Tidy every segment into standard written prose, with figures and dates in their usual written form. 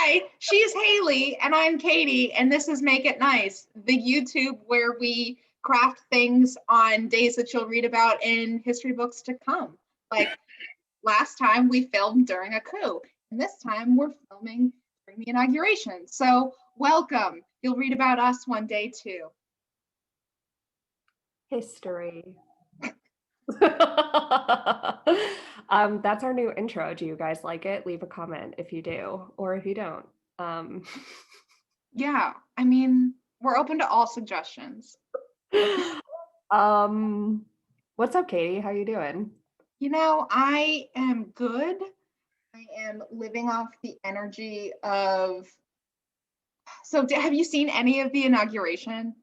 Hi, she's Hayley and I'm Katie, and this is Make It Nice, the YouTube where we craft things on days that you'll read about in history books to come. Like last time we filmed during a coup, and this time we're filming during the inauguration. So welcome. You'll read about us one day too. History. That's our new intro. Do you guys like it? Leave a comment if you do, or if you don't. Yeah, I mean, we're open to all suggestions. What's up, Katie? How you doing? You know, I am good. I am living off the energy of. So, have you seen any of the inauguration?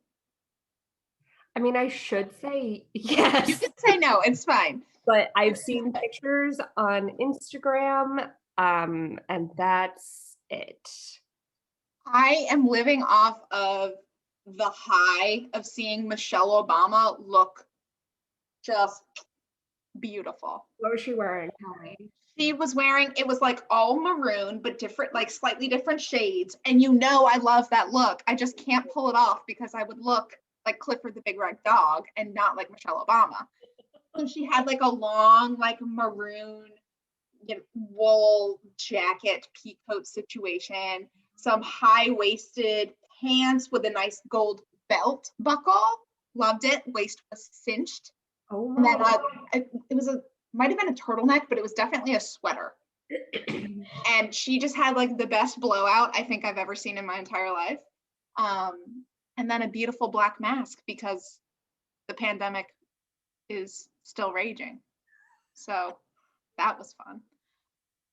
I mean, I should say You yes, can say no, it's fine. but I've seen pictures on Instagram, and that's it. I am living off of the high of seeing Michelle Obama look just beautiful. What was she wearing? Tell me. She was wearing, it was like all maroon, but different, like slightly different shades. And you know, I love that look. I just can't pull it off because I would look like Clifford the Big Red Dog and not like Michelle Obama. So she had like a long, like maroon wool jacket, peacoat situation, some high-waisted pants with a nice gold belt buckle. Loved it. Waist was cinched. Oh And then my. it was might have been a turtleneck, but it was definitely a sweater. And she just had like the best blowout I think I've ever seen in my entire life. And then a beautiful black mask because the pandemic is still raging. So that was fun.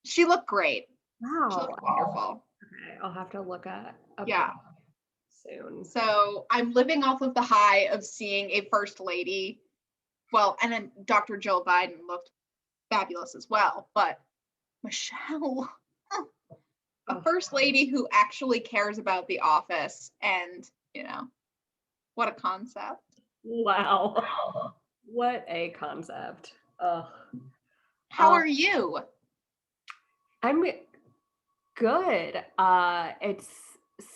She looked great. Wow. She looked wonderful. Okay, I'll have to look at Yeah. soon. So I'm living off of the high of seeing a first lady. Well, and then Dr. Jill Biden looked fabulous as well. But Michelle, a first lady who actually cares about the office, and you know, what a concept. Wow. What a concept. Ugh. How are you? I'm good. It's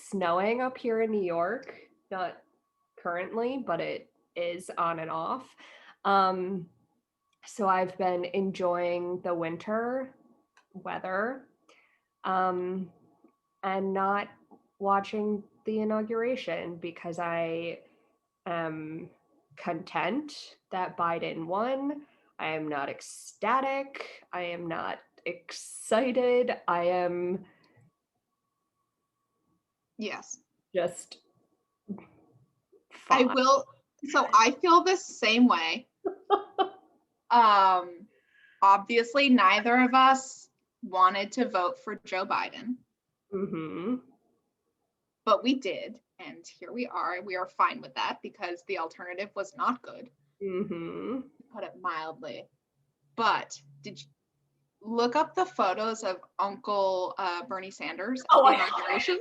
snowing up here in New York, not currently, but it is on and off. So I've been enjoying the winter weather, and not watching the inauguration because I am content that Biden won. I am not ecstatic. I am not excited. I am Yes. just I fine. will. So I feel the same way. Obviously, neither of us wanted to vote for Joe Biden, but we did, and here we are. We are fine with that because the alternative was not good, to put it mildly. But did you look up the photos of Uncle Bernie Sanders at the inauguration?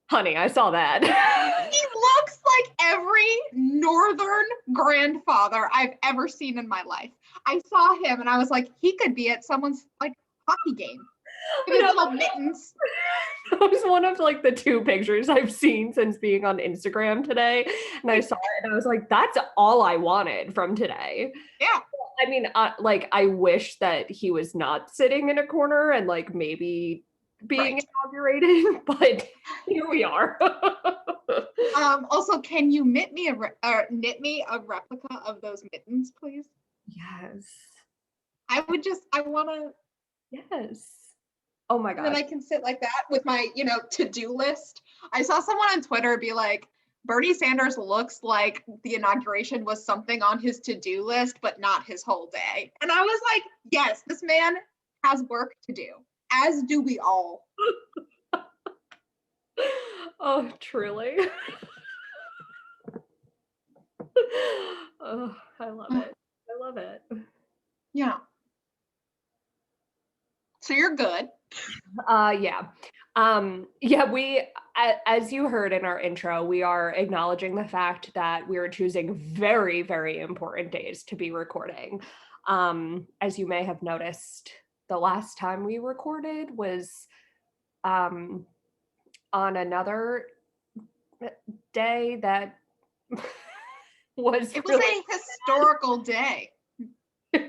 Honey, I saw that. He looks like every northern grandfather I've ever seen in my life. I saw him and I was like, he could be at someone's like hockey game with his little mittens. That was one of like the two pictures I've seen since being on Instagram today. And I saw it and I was like, that's all I wanted from today. Yeah. I mean, like, I wish that he was not sitting in a corner and like maybe being inaugurated, but here we are. Also, can you knit me a replica of those mittens, please? Yes. I want to. Yes. Oh my God. Then I can sit like that with my, to-do list. I saw someone on Twitter be like, Bernie Sanders looks like the inauguration was something on his to-do list, but not his whole day. And I was like, yes, this man has work to do, as do we all. Oh, truly. Oh, I love it. I love it. Yeah. So you're good. Yeah. We, as you heard in our intro, we are acknowledging the fact that we are choosing very, very important days to be recording. As you may have noticed the last time we recorded was on another day that was It was really a historical day,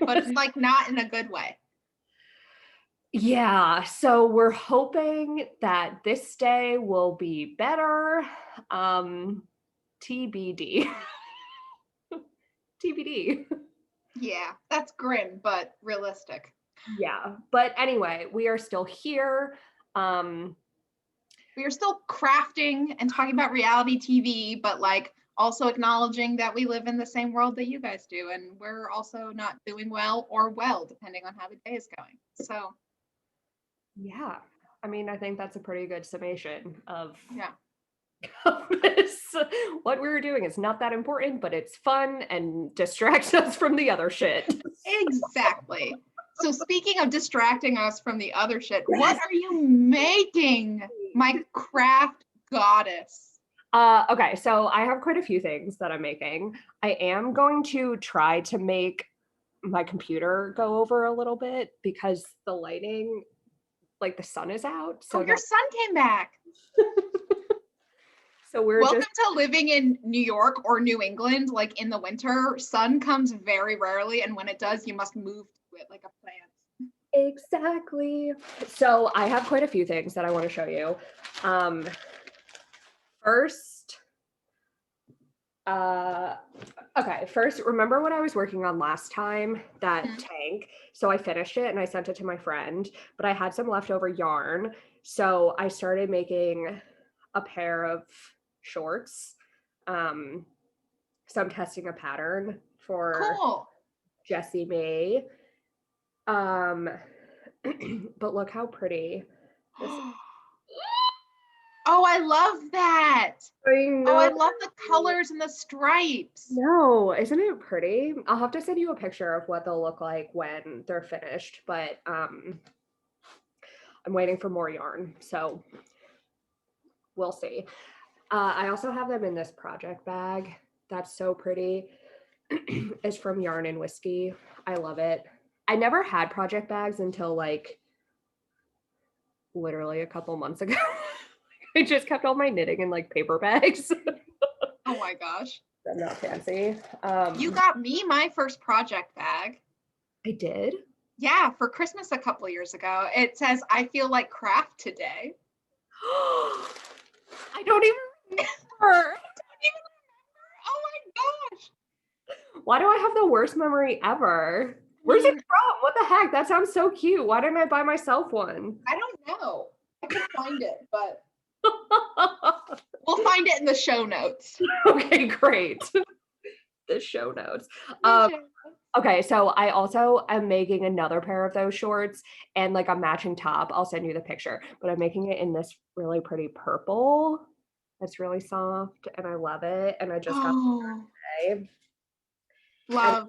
but it's like not in a good way. yeah, so we're hoping that this day will be better. TBD. TBD. Yeah, that's grim, but realistic. Yeah, but anyway, we are still here. We are still crafting and talking about reality TV, but like also acknowledging that we live in the same world that you guys do, and we're also not doing well or well, depending on how the day is going. So yeah, I mean, I think that's a pretty good summation of yeah. this. What we're doing is not that important, but it's fun and distracts us from the other shit. Exactly. So speaking of distracting us from the other shit, what are you making, my craft goddess? Okay, so I have quite a few things that I'm making. I am going to try to make my computer go over a little bit because the lighting, like the sun is out. So Oh, your son came back. so we're Welcome just to living in New York or New England, like in the winter. Sun comes very rarely, and when it does, you must move to it like a plant. exactly. So I have quite a few things that I want to show you. First, first, remember what I was working on last time, that tank? So I finished it and I sent it to my friend, but I had some leftover yarn. So I started making a pair of shorts. So I'm testing a pattern for Cool. Jessie May. But look how pretty this is. Oh, I love that. I know. Oh, I love the colors and the stripes. No, isn't it pretty? I'll have to send you a picture of what they'll look like when they're finished, but I'm waiting for more yarn, so we'll see. I also have them in this project bag. That's so pretty. It's from Yarn and Whiskey. I love it. I never had project bags until like literally a couple months ago. I just kept all my knitting in like paper bags. Oh my gosh. I'm not fancy. You got me my first project bag. I did? Yeah, for Christmas a couple years ago. It says, I feel like craft today. I don't even remember. Oh my gosh. Why do I have the worst memory ever? Where's it from? What the heck? That sounds so cute. Why didn't I buy myself one? I don't know. I could find it, but we'll find it in the show notes. Okay, great. The show notes. Okay, so I also am making another pair of those shorts and like a matching top. I'll send you the picture, but I'm making it in this really pretty purple. It's really soft and I love it. And I just got it today. Love.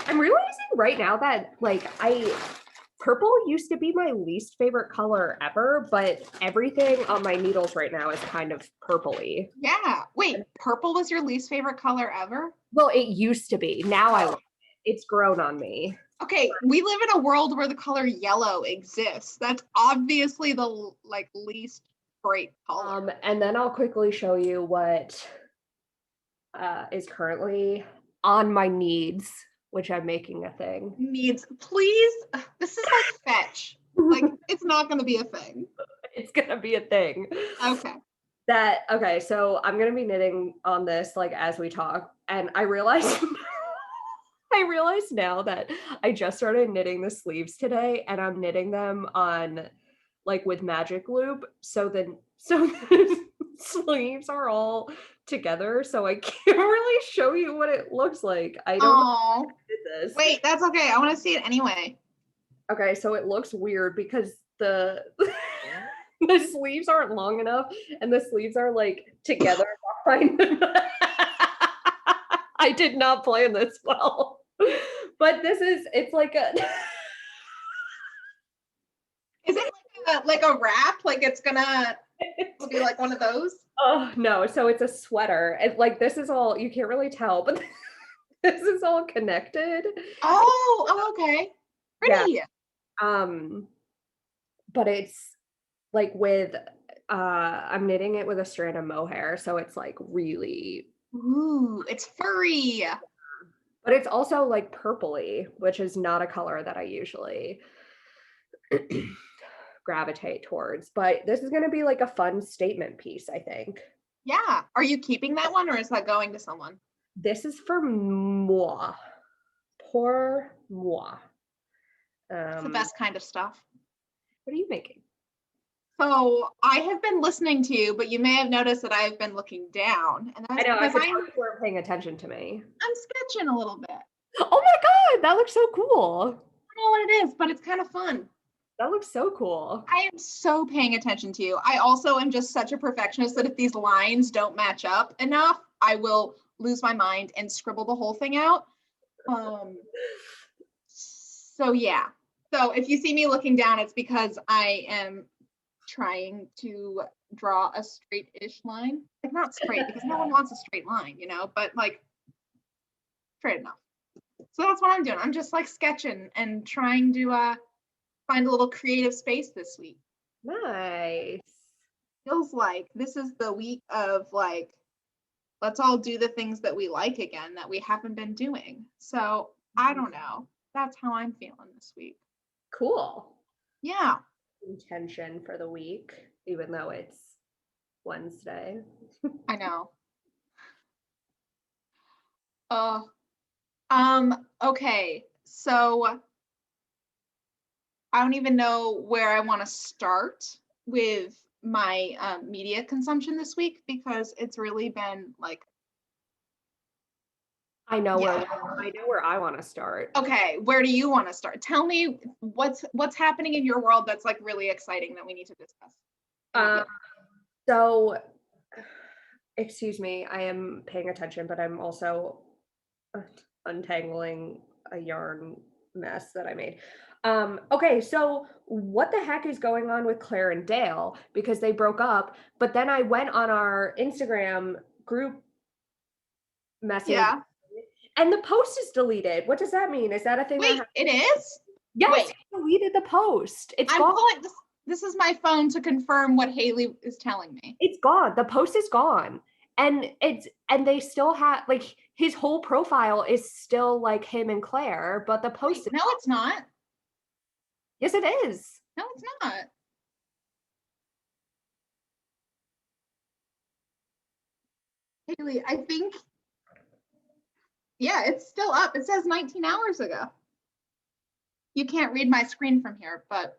I'm realizing right now that like purple used to be my least favorite color ever, but everything on my needles right now is kind of purpley. Yeah. Wait, purple was your least favorite color ever? Well, it used to be. Now I love it. It's grown on me. Okay, we live in a world where the color yellow exists. That's obviously the like least great color. And then I'll quickly show you what is currently on my needs, which I'm making a thing. Needs, please. This is like fetch. Like it's not going to be a thing. It's going to be a thing. Okay. Okay, so I'm going to be knitting on this like as we talk, and I realized now that I just started knitting the sleeves today, and I'm knitting them on like with magic loop, so the sleeves are all together, so I can't really show you what it looks like. I don't know how I did this. Wait, that's okay. I want to see it anyway. Okay, so it looks weird because the the sleeves aren't long enough and the sleeves are like together behind I did not plan this well. But it's like a Is it like a wrap? Like it'll be like one of those? Oh no, so it's a sweater. Like this is all, you can't really tell, but This is all connected. Oh, okay. Pretty. But it's like with I'm knitting it with a strand of mohair, so it's like really, Ooh, it's furry. but it's also like purpley, which is not a color that I usually gravitate towards. But this is going to be like a fun statement piece, I think. Yeah. Are you keeping that one or is that going to someone? This is for moi. Pour moi. It's the best kind of stuff. What are you making? So I have been listening to you, but you may have noticed that I've been looking down. And that's I know, I because could tell you weren't paying attention to me. I'm sketching a little bit. Oh my God, that looks so cool. I don't know what it is, but it's kind of fun. That looks so cool. I am so paying attention to you. I also am just such a perfectionist that if these lines don't match up enough, I will lose my mind and scribble the whole thing out. So yeah. So if you see me looking down, it's because I am trying to draw a straight-ish line. Like not straight because no one wants a straight line, you know, but like straight enough. So that's what I'm doing. I'm just like sketching and trying to find a little creative space this week. Nice. Feels like this is the week of like, let's all do the things that we like again that we haven't been doing. So I don't know. That's how I'm feeling this week. Cool. Yeah. Intention for the week, even though it's Wednesday. I know. Okay. So I don't even know where I want to start with my media consumption this week because it's really been like I know where I want to start. Okay, where do you want to start? Tell me what's happening in your world that's like really exciting that we need to discuss. So excuse me, I am paying attention, but I'm also untangling a yarn mess that I made. Okay, so what the heck is going on with Claire and Dale? Because they broke up, but then I went on our Instagram group message. Yeah. And the post is deleted. What does that mean? Is that a thing? Wait, it is? Yes, Wait. he deleted the post. It's I'm gone. pulling this. This is my phone to confirm what Hayley is telling me. It's gone. The post is gone. And they still have like his whole profile is still like him and Claire, but the post Wait, no, it's not. Yes, it is. No, it's not. Hayley, I think yeah, it's still up. It says 19 hours ago. You can't read my screen from here, but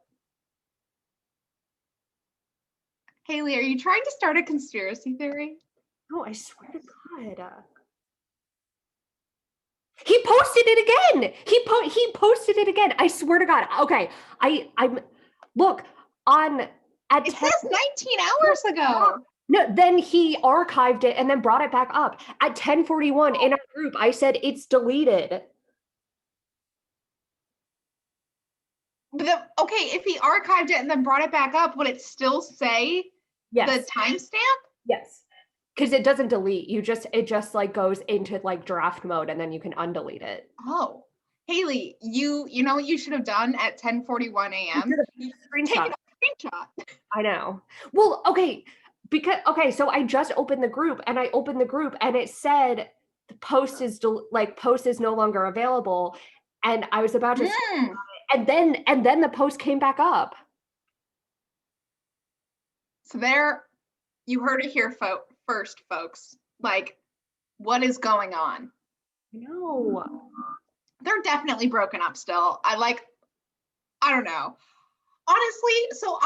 Hayley, are you trying to start a conspiracy theory? No, I swear to God. He posted it again. He posted it again. I swear to God. Okay, I'm look on at. It says 19 hours ago. No, then he archived it and then brought it back up at 10:41 in our group. I said it's deleted. Okay, if he archived it and then brought it back up, would it still say the timestamp? Yes, because it doesn't delete. It just like goes into like draft mode and then you can undelete it. Oh, Hayley, you know what you should have done at 10:41 a.m. Screenshot. Screenshot. I know. Well, okay. So I just opened the group and it said the post is no longer available, and I was about to and then the post came back up. So there, you heard it here first, folks. Like, what is going on? No, they're definitely broken up still. I don't know. Honestly, so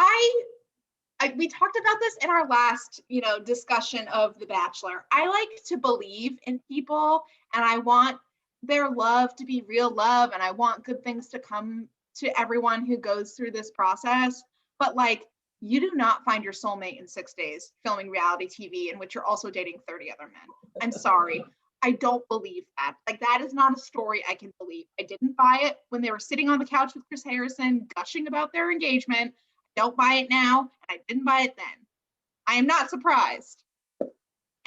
we talked about this in our last, discussion of The Bachelor. I like to believe in people and I want their love to be real love and I want good things to come to everyone who goes through this process. But like, you do not find your soulmate in 6 days filming reality TV in which you're also dating 30 other men. I'm sorry. I don't believe that. Like, that is not a story I can believe. I didn't buy it when they were sitting on the couch with Chris Harrison, gushing about their engagement. Don't buy it now, and I didn't buy it then. I am not surprised.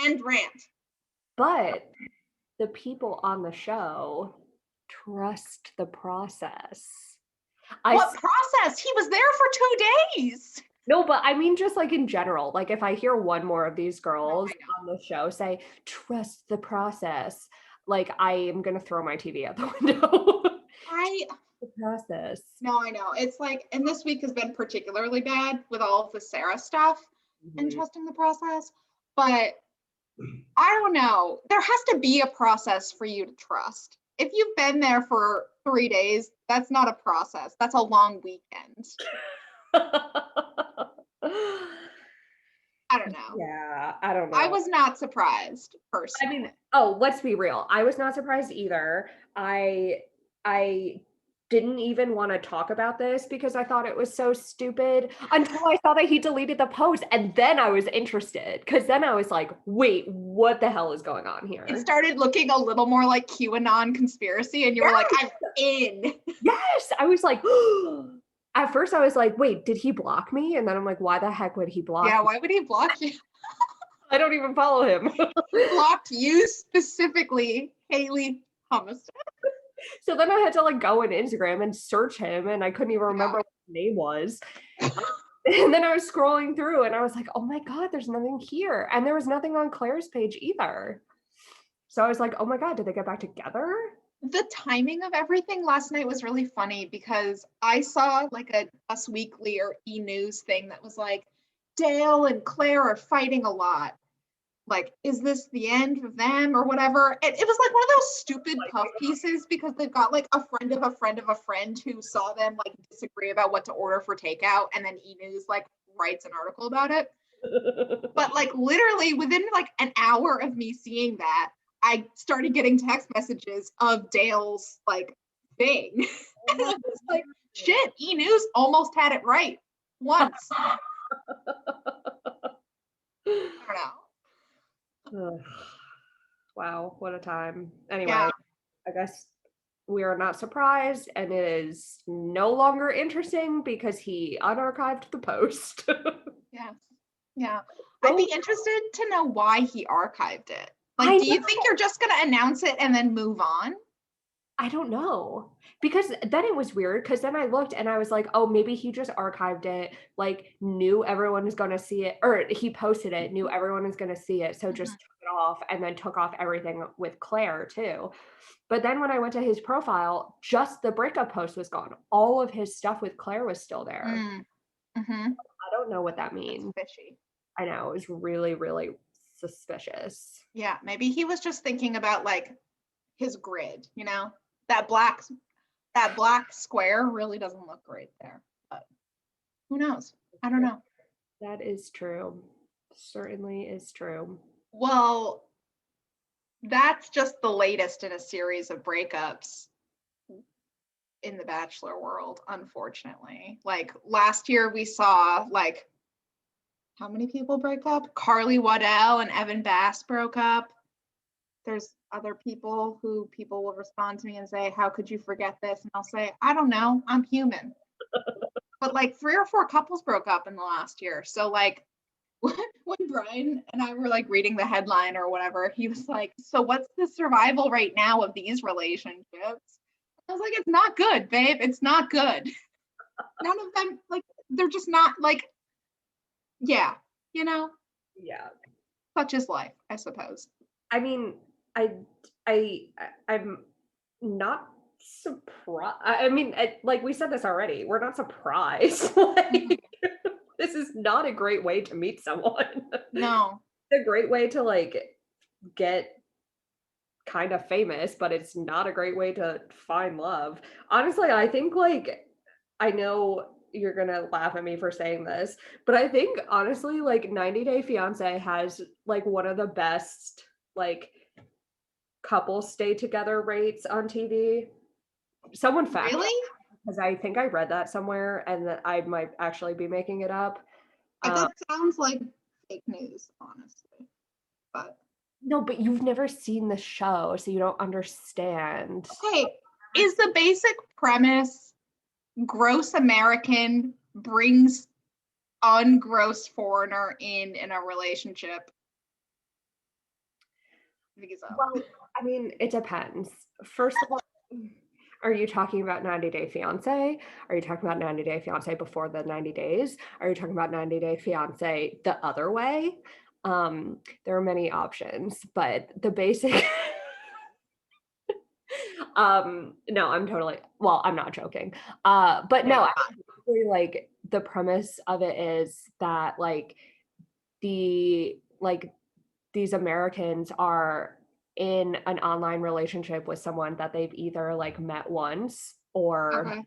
End rant. But the people on the show trust the process. What process? He was there for 2 days. No, but I mean, just like in general, like if I hear one more of these girls on the show say, trust the process, like I am going to throw my TV out the window. The process. No, I know. It's like, and this week has been particularly bad with all of the Sarah stuff and trusting the process. But I don't know. There has to be a process for you to trust. If you've been there for 3 days, that's not a process. That's a long weekend. I don't know. Yeah, I don't know. I was not surprised, personally. I mean, let's be real. I was not surprised either. I didn't even want to talk about this because I thought it was so stupid until I saw that he deleted the post, and then I was interested because then I was like, wait, what the hell is going on here? It started looking a little more like QAnon conspiracy, and you were like, I'm in. Yes, I was like, at first I was like, wait, did he block me? And then I'm like, why the heck would he block me? Yeah, why would he block you? I don't even follow him. He blocked you specifically, Hayley Homestead. So then I had to like go on Instagram and search him, and I couldn't even remember what his name was. And then I was scrolling through and I was like, oh my God, there's nothing here. And there was nothing on Claire's page either. So I was like, oh my God, did they get back together? The timing of everything last night was really funny because I saw like a Us Weekly or E-News thing that was like, Dale and Claire are fighting a lot. Like, is this the end of them or whatever? And it was like one of those stupid puff pieces because they've got like a friend of a friend of a friend who saw them like disagree about what to order for takeout, and then E-News like writes an article about it. But like literally within like an hour of me seeing that, I started getting text messages of Dale's like thing. And I was like, shit, E-News almost had it right once. I don't know. Wow, what a time. Anyway, Yeah. I guess we are not surprised, and it is no longer interesting because he unarchived the post. Yeah. I'd be interested to know why he archived it. Like, do you think you're just going to announce it and then move on? I don't know. Because then it was weird because then I looked and I was like, oh, maybe he just archived it, like knew everyone was going to see it, or he posted it, knew everyone was going to see it. So just took it off and then took off everything with Claire too. But then when I went to his profile, just the breakup post was gone. All of his stuff with Claire was still there. I don't know what that means. That's fishy. I know, it was really, really suspicious. Yeah, maybe he was just thinking about like his grid, you know? That black square really doesn't look great there, but who knows? I don't know. That is true. Certainly is true. Well, that's just the latest in a series of breakups in the Bachelor world, unfortunately. Like last year we saw like how many people break up? Carly Waddell and Evan Bass broke up. There's other people who people will respond to me and say, how could you forget this? And I'll say, I don't know, I'm human. But like 3 or 4 couples broke up in the last year. So like when Brian and I were like reading the headline or whatever, he was like, so what's the survival rate now of these relationships? I was like, it's not good, babe. It's not good. None of them, like, they're just not like, yeah, you know? Yeah. Such is life, I suppose. I mean, I'm not surprised. I mean, like we said this already, we're not surprised. Like, this is not a great way to meet someone. No. It's a great way to like get kind of famous, but it's not a great way to find love. Honestly, I think like, I know you're gonna laugh at me for saying this, but I think honestly, like 90 Day Fiance has like one of the best like couples stay together rates on TV. Someone fact Really? because I think I read that somewhere and that I might actually be making it up. That sounds like fake news, honestly. But no, but you've never seen the show, so you don't understand. okay, is the basic premise gross American brings ungross foreigner in a relationship? Well, I mean, it depends. First of all, are you talking about 90 Day Fiance? Are you talking about 90 Day Fiance before the 90 days? Are you talking about 90 Day Fiance the other way? There are many options, but the basic no, I'm not joking. But no, Yeah. actually, like the premise of it is that the like these Americans are in an online relationship with someone that they've either like met once or Okay.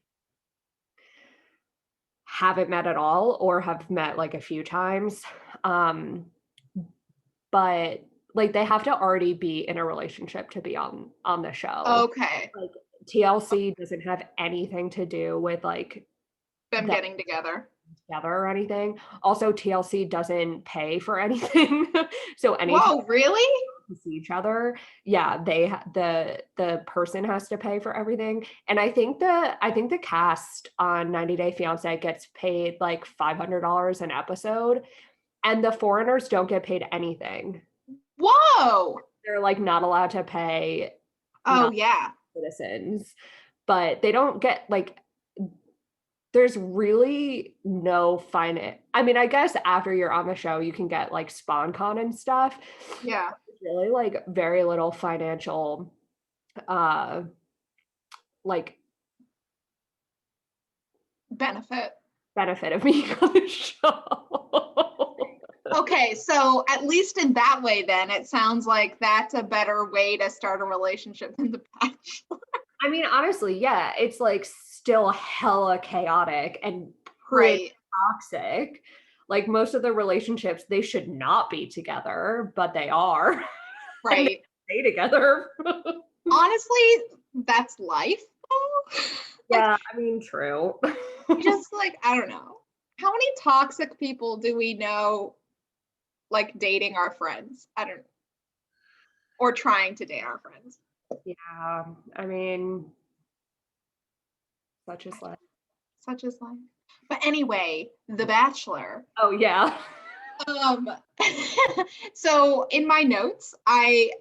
haven't met at all or have met like a few times. But like they have to already be in a relationship to be on the show. Okay. Like TLC doesn't have anything to do with like Them them getting together. together or anything. Also, TLC doesn't pay for anything. So anytime Whoa, really? to see each other, yeah, the person has to pay for everything. And I think the cast on 90 Day Fiance gets paid like $500 an episode, and the foreigners don't get paid anything. Whoa. They're like not allowed to pay Oh, yeah. non-citizens, but they don't get like there's really no finance. I mean, I guess after you're on the show, you can get like SpawnCon and stuff. Yeah. There's really like very little financial uh like Benefit. benefit of being on the show. Okay, so at least in that way, then it sounds like that's a better way to start a relationship than The Bachelor. I mean, honestly, yeah, it's like still hella chaotic and pretty Right. toxic. Like most of the relationships, they should not be together, but they are. And they Right. stay together. Honestly, that's life. Though. Like, Yeah, I mean, true. just like, I don't know. How many toxic people do we know like dating our friends? I don't know. Or trying to date our friends. Yeah, I mean, such is life. Such as life. But anyway, The Bachelor. Oh, yeah. Um so in my notes, I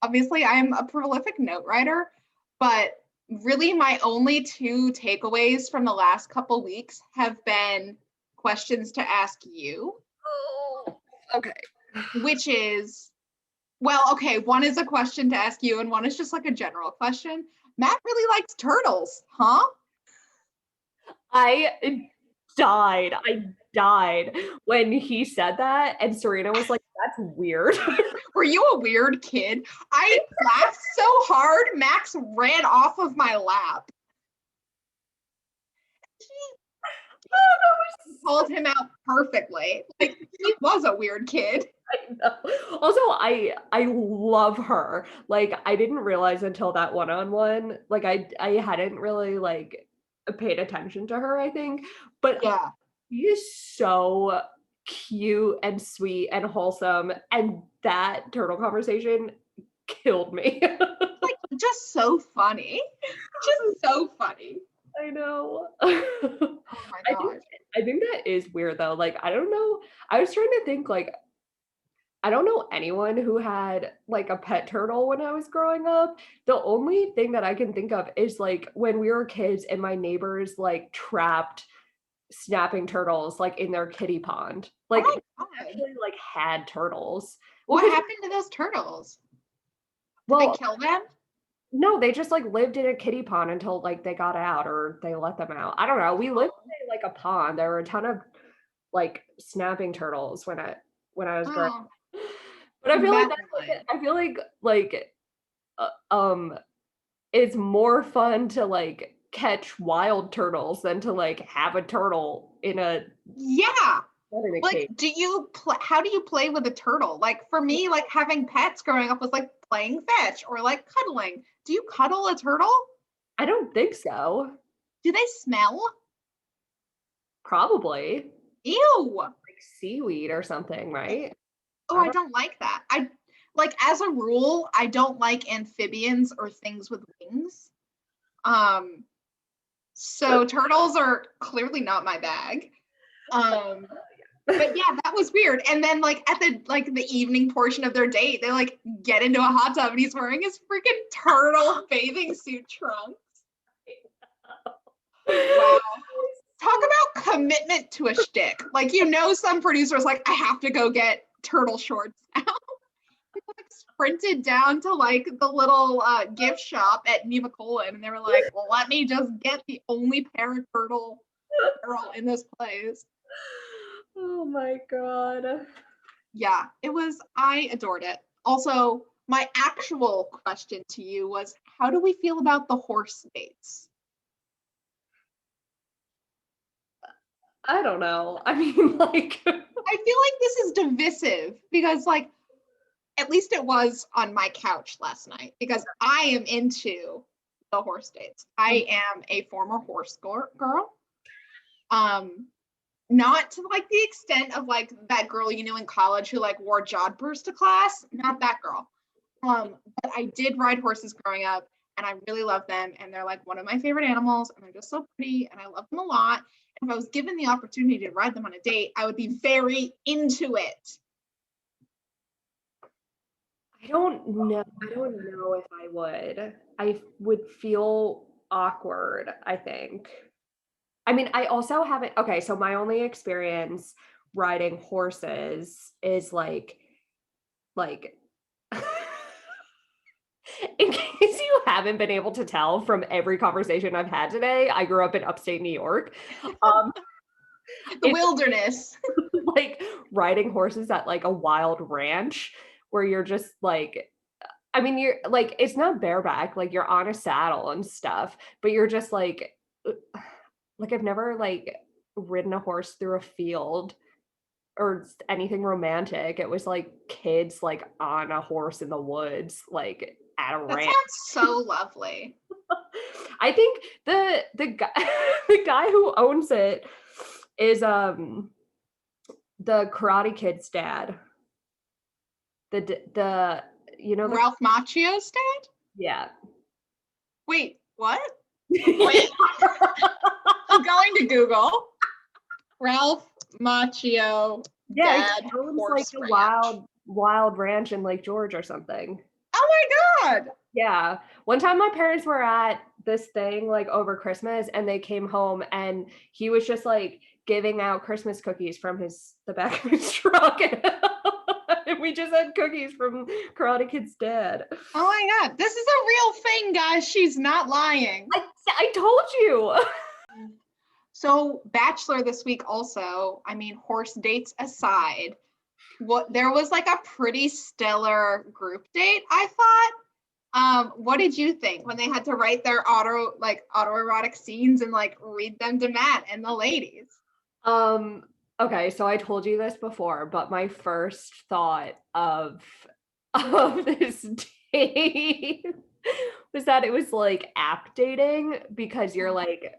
obviously I'm a prolific note writer, but really my only two takeaways from the last couple weeks have been questions to ask you, Oh, okay. which is, well, okay, one is a question to ask you and one is just like a general question. Matt really likes turtles, huh? I died when he said that, and Serena was like, "That's weird." Were you a weird kid? I laughed so hard, Max ran off of my lap. She called him out perfectly. Like, he was a weird kid. I know. Also, I love her. Like, I didn't realize until that one-on-one, like I hadn't really like paid attention to her, I think, but Yeah. she is so cute and sweet and wholesome, and that turtle conversation killed me. Like, just so funny. Just so funny. I know. Oh my I think gosh. I think that is weird though. Like, I don't know. I was trying to think like I don't know anyone who had like a pet turtle when I was growing up. The only thing that I can think of is like when we were kids and my neighbors like trapped snapping turtles like in their kiddie pond. Like Oh they my God. actually like had turtles. Well, What 'cause- happened to those turtles? Did well, they kill them? no, they just like lived in a kiddie pond until like they got out or they let them out. I don't know. We lived in like a pond. There were a ton of like snapping turtles when I was growing Oh, up. But I feel like that's Madeline. I feel like it's more fun to like catch wild turtles than to like have a turtle in a Yeah. not in a Like, cage. how do you play with a turtle? Like, for me, like having pets growing up was like playing fetch or like cuddling. Do you cuddle a turtle? I don't think so. Do they smell? Probably Ew. like seaweed or something, right? Oh, I I don't don't like that. I like, as a rule, I don't like amphibians or things with wings. Um, so turtles are clearly not my bag. Um, But yeah, that was weird. And then like at the evening portion of their date, they like get into a hot tub and he's wearing his freaking turtle bathing suit trunks. Wow. Talk about commitment to a shtick. Like, some producers like, I have to go get turtle shorts now. People like sprinted down to like the little gift shop at Nemacolin and they were like, well, let me just get the only pair of turtle apparel in this place. Oh my God. Yeah, I adored it. Also, my actual question to you was, how do we feel about the horse dates? I don't know. I mean, like, I feel like this is divisive because, like, at least it was on my couch last night because I am into the horse dates. I am a former horse girl. Not to like the extent of like that girl you knew in college who like wore jodhpurs to class. Not that girl. But I did ride horses growing up and I really love them. And they're like one of my favorite animals and they're just so pretty and I love them a lot. And if I was given the opportunity to ride them on a date, I would be very into it. I don't know. I don't know if I would. I would feel awkward, I think. I mean, I also haven't. Okay, so my only experience riding horses is like in case you haven't been able to tell from every conversation I've had today, I grew up in upstate New York. The wilderness. Like riding horses at like a wild ranch where you're just like, I mean, you're like, it's not bareback, like you're on a saddle and stuff, but you're just like I've never like ridden a horse through a field or anything romantic. It was like kids like on a horse in the woods, like at a That ranch. sounds so lovely. I think the guy the guy who owns it is the Karate Kid's dad. The Ralph Macchio's dad? Yeah. Wait, what? Wait. I'm going to Google. Ralph Macchio Yeah, dad it owns like horse a ranch. wild ranch in Lake George or something. Oh my God. Yeah. One time my parents were at this thing like over Christmas and they came home and he was just like giving out Christmas cookies from the back of his truck. And we just had cookies from Karate Kid's dad. Oh my God. This is a real thing, guys. She's not lying. I told you. So Bachelor this week also, I mean, horse dates aside, there was like a pretty stellar group date, I thought. What did you think when they had to write their autoerotic scenes and like read them to Matt and the ladies? Okay, so I told you this before, but my first thought of this date was that it was like app dating because you're like,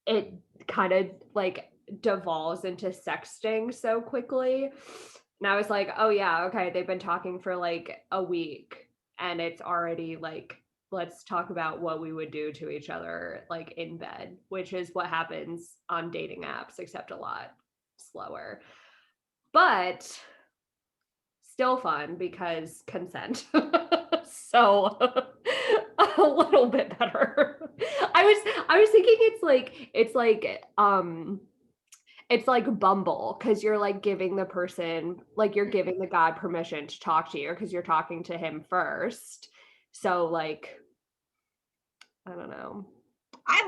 it kind of like devolves into sexting so quickly. And I was like, oh yeah, okay, they've been talking for like a week and it's already like, let's talk about what we would do to each other like in bed, which is what happens on dating apps, except a lot slower. But still fun because consent. So a little bit better. I was thinking it's like Bumble because you're like giving the person, like you're giving the guy permission to talk to you because you're talking to him first. So like, I don't know. I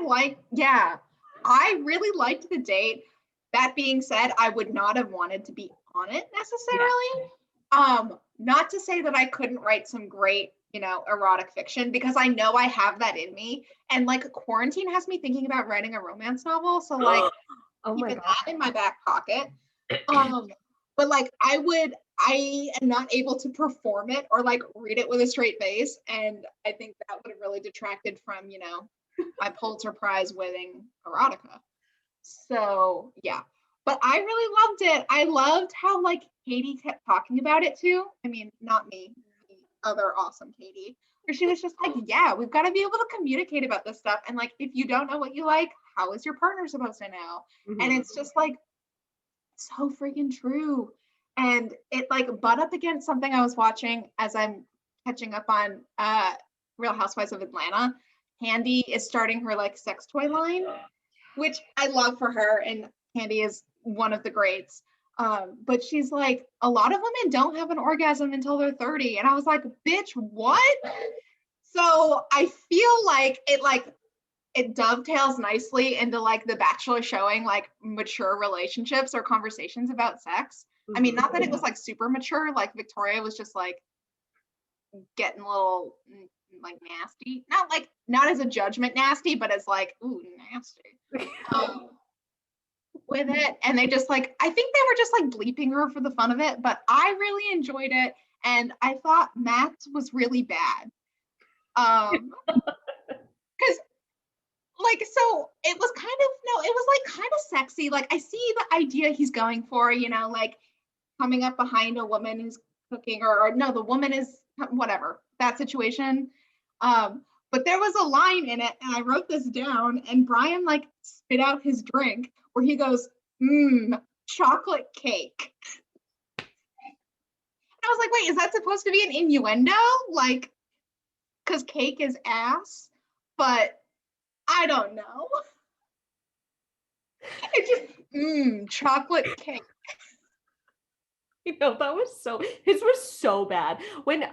really liked the date. That being said, I would not have wanted to be on it necessarily. Yeah. Not to say that I couldn't write some great, erotic fiction because I know I have that in me. And like quarantine has me thinking about writing a romance novel. So like keeping that in my back pocket. But like I am not able to perform it or like read it with a straight face. And I think that would have really detracted from, my Pulitzer Prize winning erotica. So yeah. But I really loved it. I loved how like Katie kept talking about it too. I mean, not me, the other awesome Katie. Where she was just like, yeah, we've got to be able to communicate about this stuff. And like, if you don't know what you like, how is your partner supposed to know? Mm-hmm. And it's just like, so freaking true. And it like butt up against something I was watching as I'm catching up on Real Housewives of Atlanta. Handy is starting her like sex toy line, which I love for her, and Handy is one of the greats. But she's like, a lot of women don't have an orgasm until they're 30. And I was like, bitch, what? So I feel like it dovetails nicely into like The Bachelor showing like mature relationships or conversations about sex. I mean, not that it was like super mature, like Victoria was just like getting a little like nasty. Not as a judgment nasty, but as like, ooh, nasty. With it. And they just like, I think they were just like bleeping her for the fun of it, but I really enjoyed it. And I thought Matt was really bad. Because like, so it was kind of, no, it was like kind of sexy. Like I see the idea he's going for, you know, like coming up behind a woman who's cooking, or no, the woman is whatever, that situation. But there was a line in it, and I wrote this down, and Brian like spit out his drink where he goes, chocolate cake. And I was like, wait, is that supposed to be an innuendo? Like, because cake is ass, but I don't know. It just, chocolate cake. You know, that was so, his was so bad. When,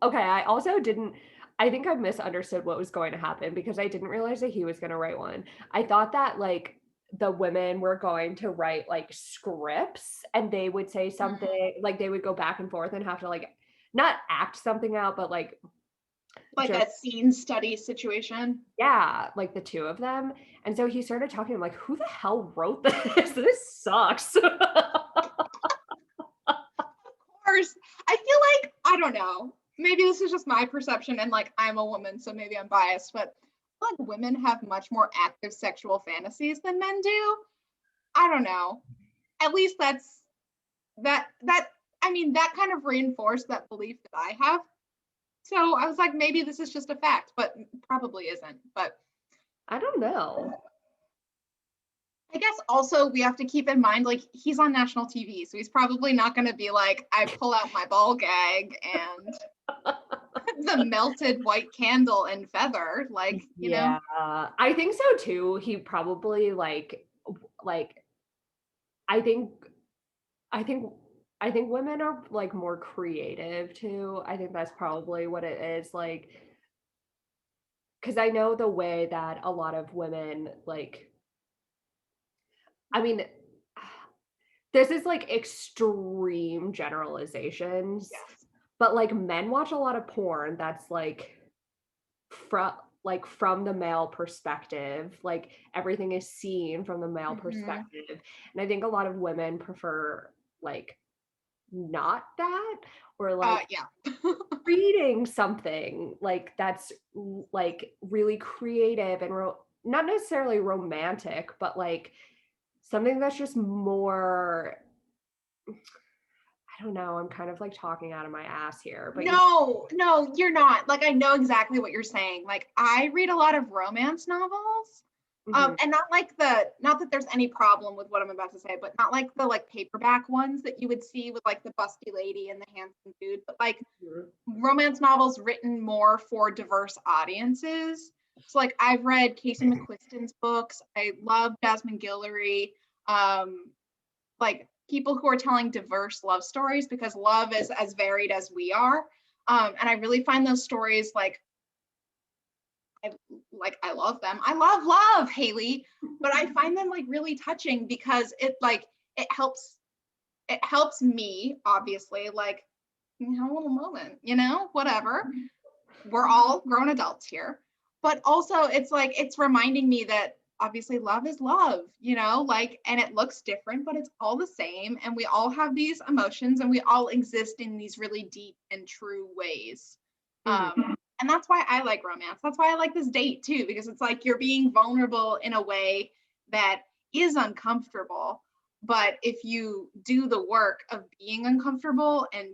okay, I think I misunderstood what was going to happen because I didn't realize that he was going to write one. I thought that like the women were going to write like scripts and they would say something, like they would go back and forth and have to like, not act something out, but like a scene study situation. Yeah, like the two of them. And so he started talking, I'm like, who the hell wrote this? This sucks. Of course. I feel like, I don't know, maybe this is just my perception and like I'm a woman, so maybe I'm biased, but I feel like women have much more active sexual fantasies than men do. I don't know. At least that I mean, that kind of reinforced that belief that I have. So I was like, maybe this is just a fact, but probably isn't. But I don't know. I guess also we have to keep in mind, like, he's on national TV, so he's probably not going to be like, I pull out my ball gag and the melted white candle and feather, like, you know. I think so too. He probably like I think women are like more creative too. I think that's probably what it is, like, because I know the way that a lot of women like, I mean, this is like extreme generalizations, Yes. but like men watch a lot of porn that's like from the male perspective, like everything is seen from the male perspective. And I think a lot of women prefer like not that, or like yeah. reading something like that's like really creative and not necessarily romantic, but like something that's just more, I don't know, I'm kind of like talking out of my ass here, but No, you're not. Like, I know exactly what you're saying. Like, I read a lot of romance novels. And not that there's any problem with what I'm about to say, but not like the like paperback ones that you would see with like the busty lady and the handsome dude, but like romance novels written more for diverse audiences. So like I've read Casey McQuiston's books. I love Jasmine Guillory. Like people who are telling diverse love stories, because love is as varied as we are. And I really find those stories like I love them. I love Hayley, but I find them like really touching because it helps me, obviously, like have a little moment, you know, whatever. We're all grown adults here. But also it's like it's reminding me that obviously love is love, you know, like, and it looks different, but it's all the same. And we all have these emotions and we all exist in these really deep and true ways. And that's why I like romance. That's why I like this date too, because it's like you're being vulnerable in a way that is uncomfortable. But if you do the work of being uncomfortable and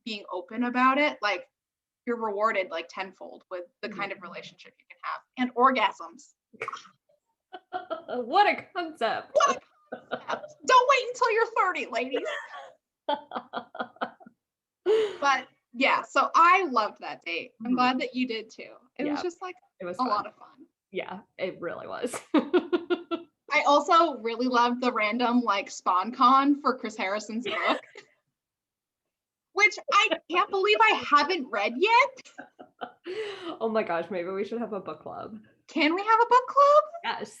being open about it, like you're rewarded like tenfold with the kind of relationship you can have and orgasms. what a concept. What a Don't wait until you're 30, ladies. But yeah, so I loved that date. I'm glad that you did too. It was Yeah, just like it was a fun. lot of fun. Yeah, it really was. I also really loved the random like spawn con for Chris Harrison's book, which I can't believe I haven't read yet. Oh my gosh, maybe we should have a book club. Can we have a book club? Yes.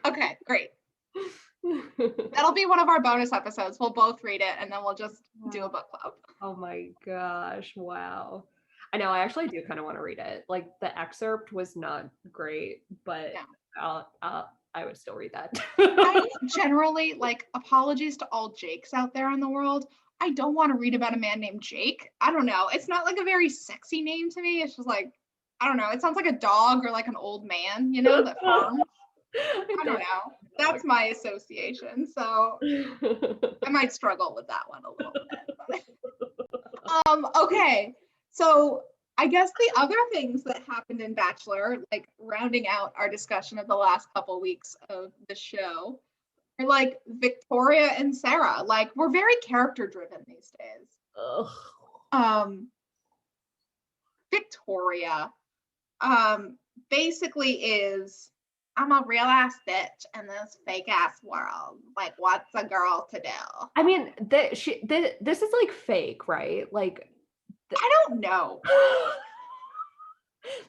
Okay, great. That'll be one of our bonus episodes. We'll both read it and then we'll just do a book club. Oh my gosh, wow. I know, I actually do kind of want to read it. Like the excerpt was not great, but Yeah. I would still read that. I generally, like, apologies to all Jakes out there in the world. I don't want to read about a man named Jake. I don't know. It's not like a very sexy name to me. It's just like, I don't know. It sounds like a dog or like an old man, you know, that farms. I don't know. That's my association. So I might struggle with that one a little bit. But okay. So I guess the other things that happened in Bachelor, like rounding out our discussion of the last couple weeks of the show, are like Victoria and Sarah. Like we're very character driven these days. Ugh. Victoria basically is, I'm a real ass bitch in this fake ass world. Like, what's a girl to do? I mean, this is like fake, right? Like, I don't know.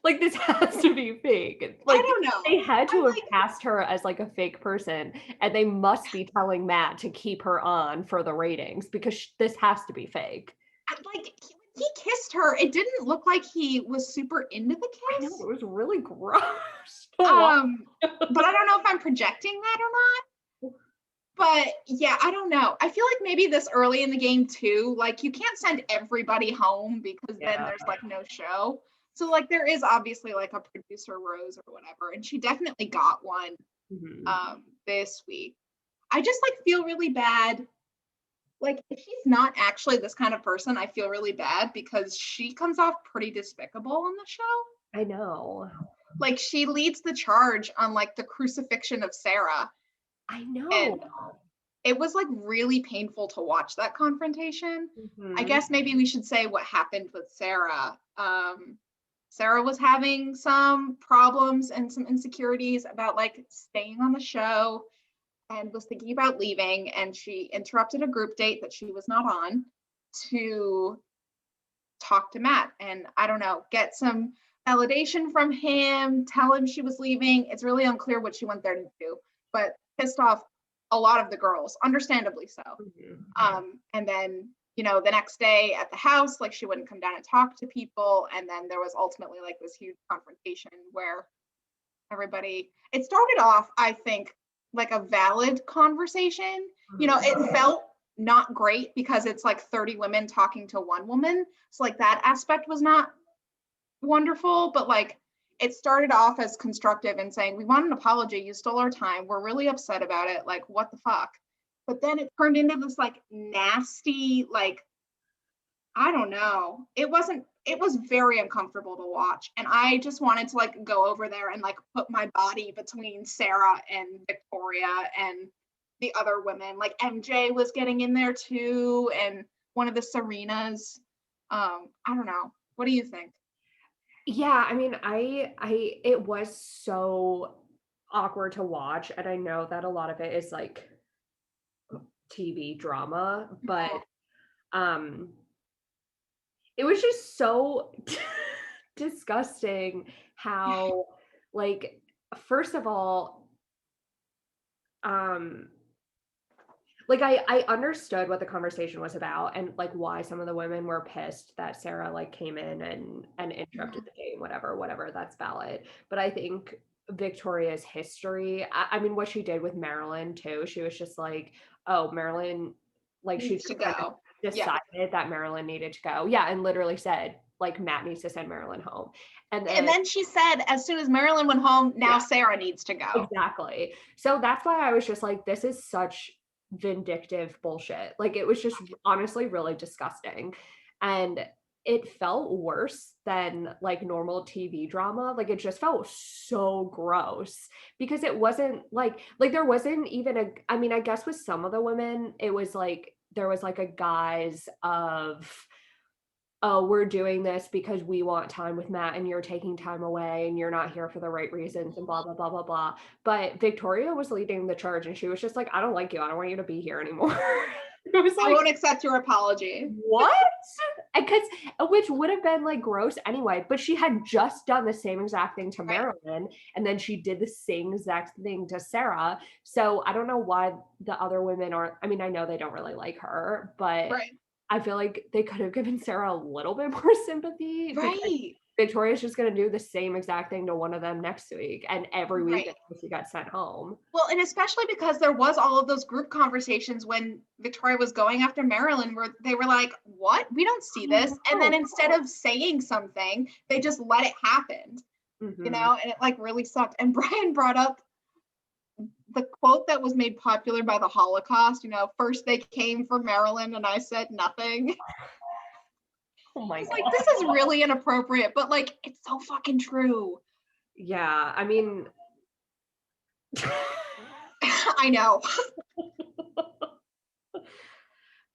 Like this has to be fake. Like I don't know. they had to I'm have like, cast her as like a fake person, and they must be telling Matt to keep her on for the ratings because this has to be fake. like he kissed her. It didn't look like he was super into the I know, kiss. it was really gross. But I don't know if I'm projecting that or not. But yeah, I don't know. I feel like maybe this early in the game too, like you can't send everybody home because then there's like no show. So like there is obviously like a producer rose or whatever, and she definitely got one this week. I just like feel really bad. Like if she's not actually this kind of person, I feel really bad because she comes off pretty despicable on the show. I know. Like she leads the charge on like the crucifixion of Sarah. I know. And it was like really painful to watch that confrontation. I guess maybe we should say what happened with Sarah. Sarah was having some problems and some insecurities about like staying on the show and was thinking about leaving, and she interrupted a group date that she was not on to talk to Matt and I don't know, get some validation from him, tell him she was leaving. It's really unclear what she went there to do, but pissed off a lot of the girls, understandably so. And then, you know, the next day at the house, like she wouldn't come down and talk to people. And then there was ultimately like this huge confrontation where everybody, it started off, I think, like a valid conversation. You know, it felt not great because it's like 30 women talking to one woman. So like that aspect was not wonderful, but like it started off as constructive and saying, we want an apology, you stole our time, we're really upset about it, like what the fuck. But then it turned into this like nasty, like, I don't know, it was very uncomfortable to watch, and I just wanted to like go over there and like put my body between Sarah and Victoria and the other women. Like MJ was getting in there too, and one of the Serenas. I don't know, what do you think? Yeah, I mean, I it was so awkward to watch, and I know that a lot of it is like TV drama, but it was just so disgusting how like first of all like I understood what the conversation was about and like why some of the women were pissed that Sarah like came in and interrupted the game, whatever, that's valid. But I think Victoria's history, I mean what she did with Marilyn too, she was just like, oh, Marilyn, like she Needs just to kind of go. decided that Marilyn needed to go. Yeah, and literally said like Matt needs to send Marilyn home. And then she said, as soon as Marilyn went home, now Sarah needs to go. Exactly. So that's why I was just like, this is such vindictive bullshit. Like it was just honestly really disgusting. And it felt worse than like normal TV drama. Like it just felt so gross because it wasn't like there wasn't even I mean, I guess with some of the women, it was like there was like a guise of, oh, we're doing this because we want time with Matt and you're taking time away and you're not here for the right reasons and blah blah blah blah blah. But Victoria was leading the charge and she was just like, I don't like you. I don't want you to be here anymore. It was I like, won't accept your apology. what? Because which would have been like gross anyway, but she had just done the same exact thing to Right. Marilyn, and then she did the same exact thing to Sarah. So I don't know why the other women aren't. I mean, I know they don't really like her, but Right. I feel like they could have given Sarah a little bit more sympathy because Right. Victoria's just going to do the same exact thing to one of them next week and every week Right. until she got sent home. Well, and especially because there was all of those group conversations when Victoria was going after Marilyn where they were like, what? We don't see this. And then instead of saying something, they just let it happen, Mm-hmm. and it like really sucked. And Brian brought up the quote that was made popular by the Holocaust, first they came for Marilyn and I said nothing. Oh my I was God. like, this is really inappropriate, but like, it's so fucking true. Yeah, I mean, I know.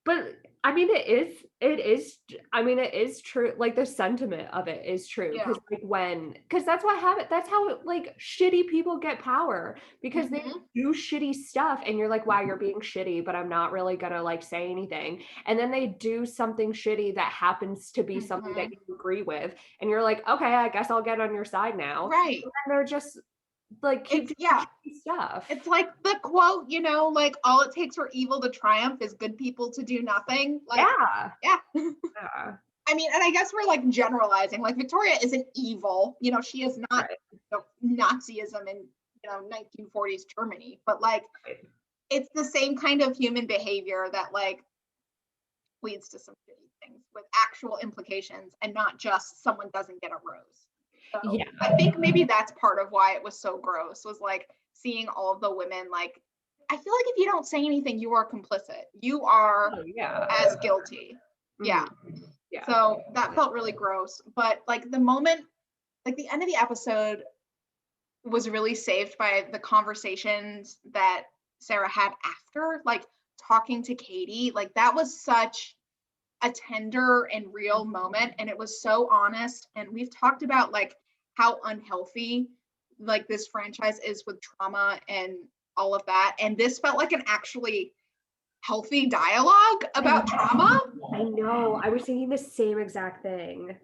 but I mean, I mean, it is true. Like the sentiment of it is true. Yeah. Because that's that's how like shitty people get power because they Mhm. do shitty stuff and you're like, wow, you're being shitty, but I'm not really gonna like say anything. And then they do something shitty that happens to be something that Mhm. you agree with. And you're like, okay, I guess I'll get on your side now. Right. And then they're just like keep It's doing yeah. shitty stuff. It's like the quote, like all it takes for evil to triumph is good people to do nothing. Like, Yeah. yeah. Yeah. I mean, and I guess we're like generalizing. Like Victoria isn't evil. She is not Right. Nazism in 1940s Germany, but like Right. it's the same kind of human behavior that like leads to some shitty things with actual implications and not just someone doesn't get a rose. So Yeah. I think maybe that's part of why it was so gross was like seeing all of the women like I feel like if you don't say anything, you are complicit. You are Oh, yeah. as guilty. Yeah. Mhm. Yeah. So that felt really gross. But like the moment, like the end of the episode was really saved by the conversations that Sarah had after, like talking to Katie. Like that was such a tender and real moment. And it was so honest. And we've talked about like how unhealthy like this franchise is with trauma and all of that. And this felt like an actually healthy dialogue about trauma. I know. I was thinking the same exact thing.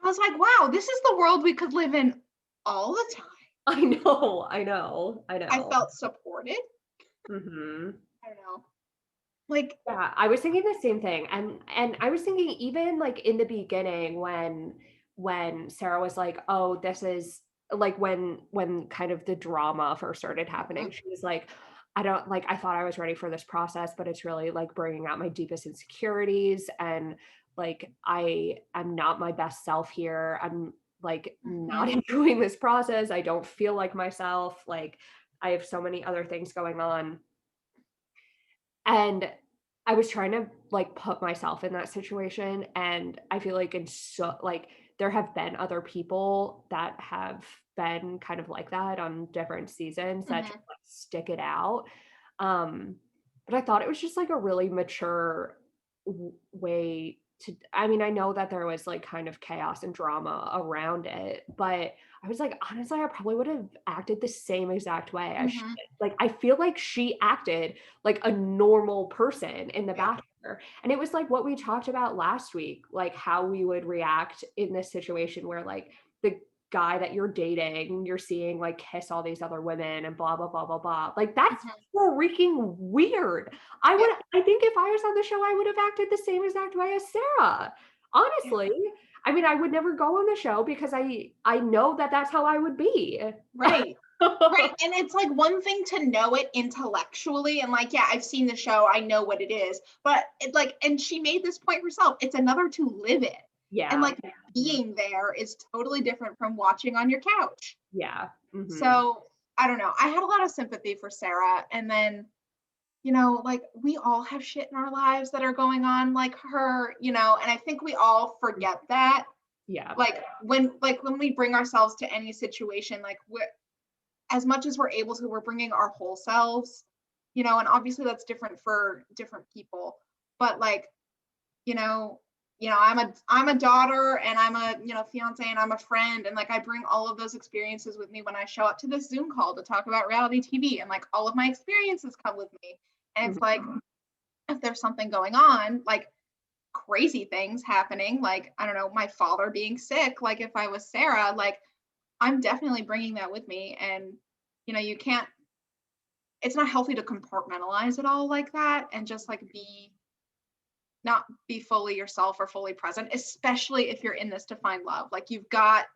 I was like, wow, this is the world we could live in all the time. I know. I know. I I know. felt supported. Hmm. I don't know. Like, Yeah, I was thinking the same thing. And I was thinking even like in the beginning when Sarah was like, "Oh, this is like when kind of the drama first started happening." She was like, "I don't like I thought I was ready for this process, but it's really like bringing out my deepest insecurities and like I am not my best self here. I'm like not enjoying this process. I don't feel like myself. Like I have so many other things going on." And I was trying to like put myself in that situation. And I feel like there have been other people that have been kind of like that on different seasons that just like stick it out. But I thought it was just like a really mature way to, I mean, I know that there was like kind of chaos and drama around it, but I was like, honestly, I probably would have acted the same exact way as she did. Like, I feel like she acted like a normal person in The Bachelor. And it was like what we talked about last week, like how we would react in this situation where like the guy that you're dating, you're seeing like kiss all these other women and blah, blah, blah, blah, blah. Like that's freaking weird. I think if I was on the show, I would have acted the same exact way as Sarah. Honestly. I mean, I would never go on the show because I know that that's how I would be. Right. Right. And it's like one thing to know it intellectually and like, yeah, I've seen the show, I know what it is. But it like, and she made this point herself, it's another to live it. Yeah. And like being there is totally different from watching on your couch. Yeah. Mm-hmm. So I don't know. I had a lot of sympathy for Sarah. And then you know, like we all have shit in our lives that are going on like her, you know, and I think we all forget that. Yeah. When we bring ourselves to any situation, like we're as much as we're able to, we're bringing our whole selves, you know, and obviously that's different for different people. But like, you know, I'm a daughter and I'm a, you know, fiance and I'm a friend. And like I bring all of those experiences with me when I show up to this Zoom call to talk about reality TV. And like all of my experiences come with me. And it's like if there's something going on, like crazy things happening, like I don't know, my father being sick, like if I was Sarah, like I'm definitely bringing that with me. And you know, you can't, it's not healthy to compartmentalize it all like that and just like not be fully yourself or fully present, especially if you're in this to find love. Like you've got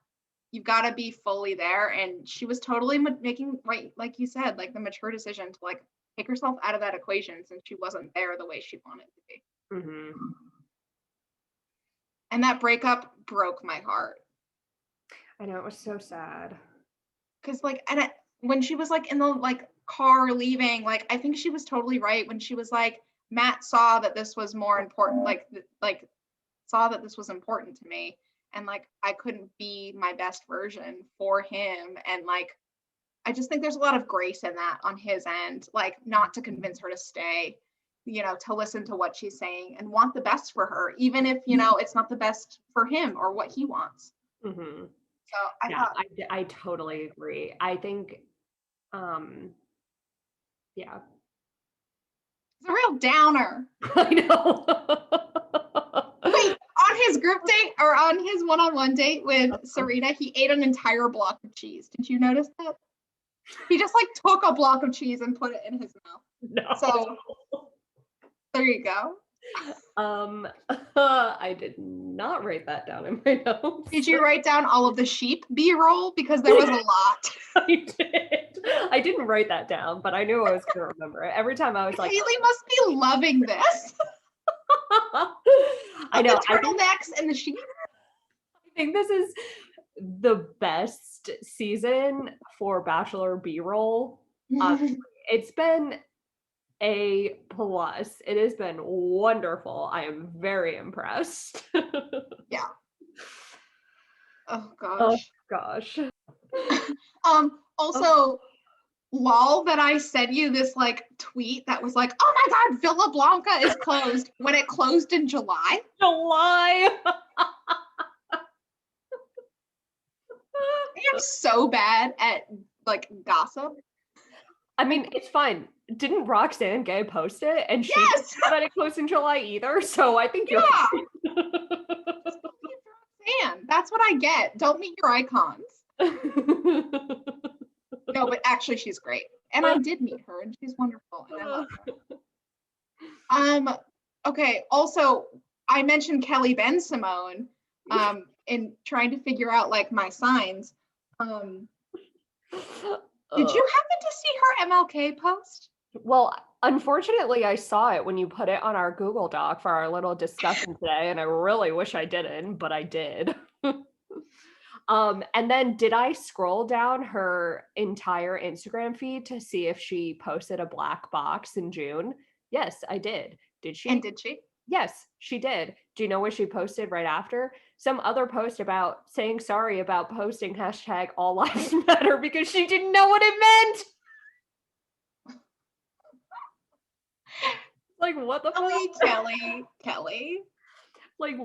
to be fully there. And she was totally making, right, like you said, like the mature decision to like take herself out of that equation since she wasn't there the way she wanted to be. And that breakup broke my heart. I know, it was so sad. Because like, and when she was like in the like car leaving, like I think she was totally right when she was like, Matt saw that this was more important, like saw that this was important to me, and like I couldn't be my best version for him. And like I just think there's a lot of grace in that on his end, like not to convince her to stay, you know, to listen to what she's saying and want the best for her, even if, you know, it's not the best for him or what he wants. So I totally agree. I think, yeah. It's a real downer. I know. Wait, on his group date or on his one-on-one date with Serena, he ate an entire block of cheese. Did you notice that? He just like took a block of cheese and put it in his mouth. No. So there you go. I did not write that down in my notes. Did you write down all of the sheep B-roll? Because there was a lot. I did. I didn't write that down, but I knew I was going to remember it. Every time I was like, Hayley must be loving this. I know. The turtlenecks and the sheep. I think this is the best season for Bachelor B-roll. It's been A+. It has been wonderful. I am very impressed. Yeah. Oh gosh. Also, lol that I sent you this like tweet that was like, oh my god, Villa Blanca is closed when it closed in July. I am so bad at like gossip. I mean, it's fine. Didn't Roxanne Gay post it? And she didn't know that it closed in July either. So I think you're fine. Roxanne. That's what I get. Don't meet your icons. No, but actually she's great. And I did meet her and she's wonderful. And I love her. Okay. Also, I mentioned Kelly Bensimon in trying to figure out like my signs. Did you happen to see her MLK post? Well, unfortunately, I saw it when you put it on our Google Doc for our little discussion today, and I really wish I didn't, but I did. And then did I scroll down her entire Instagram feed to see if she posted a black box in June? Yes, I did. Did she? And did she? Yes, she did. Do you know what she posted right after? Some other post about saying sorry about posting hashtag all lives matter because she didn't know what it meant. Like, what the fuck? Kelly. Like,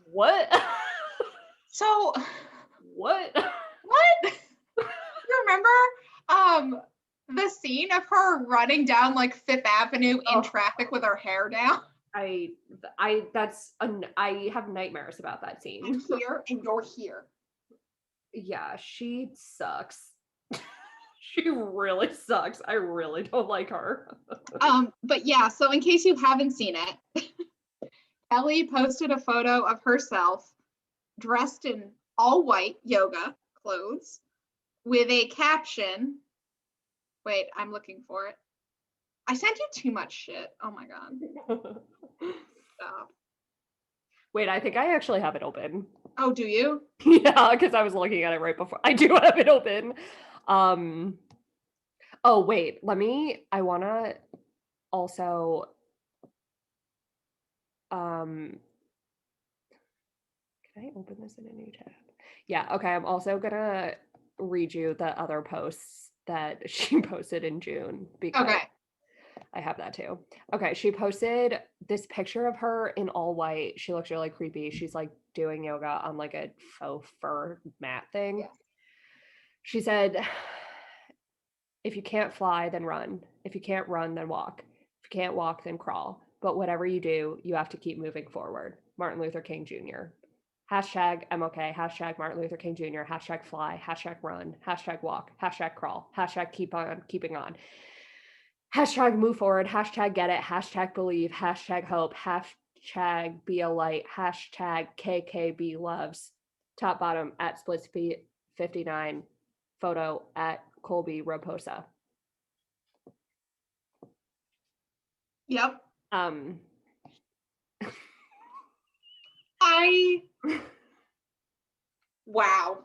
what? So, what? You remember the scene of her running down like Fifth Avenue in traffic with her hair down? I have nightmares about that scene. I'm here and you're here. Yeah, she sucks. She really sucks. I really don't like her. But yeah, so in case you haven't seen it, Kelly posted a photo of herself dressed in all white yoga clothes with a caption. Wait, I'm looking for it. I sent you too much shit. Oh my god. Stop. Wait, I think I actually have it open. Oh, do you? Yeah, because I was looking at it right before. I do have it open. Oh, wait, I wanna also, can I open this in a new tab? Yeah, okay, I'm also gonna read you the other posts that she posted in June because Okay. I have that too. Okay, she posted this picture of her in all white. She looks really creepy. She's like doing yoga on like a faux fur mat thing. Yeah. She said, if you can't fly, then run. If you can't run, then walk. If you can't walk, then crawl. But whatever you do, you have to keep moving forward. Martin Luther King Jr. Hashtag MLK, hashtag Martin Luther King Jr., hashtag fly, hashtag run, hashtag walk, hashtag crawl, hashtag keep on keeping on. Hashtag move forward, hashtag get it, hashtag believe, hashtag hope, hashtag be a light, hashtag KKB loves, top bottom at Splitspeed 59, photo at Colby Raposa. Yep. Um, Wow.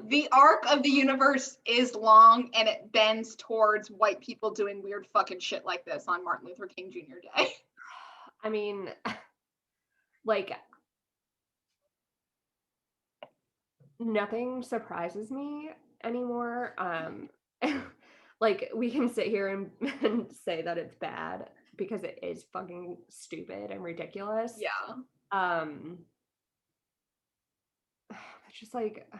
The arc of the universe is long and it bends towards white people doing weird fucking shit like this on Martin Luther King Jr. Day. I mean, like, nothing surprises me anymore. Like, we can sit here and say that it's bad because it is fucking stupid and ridiculous. Yeah. It's just like,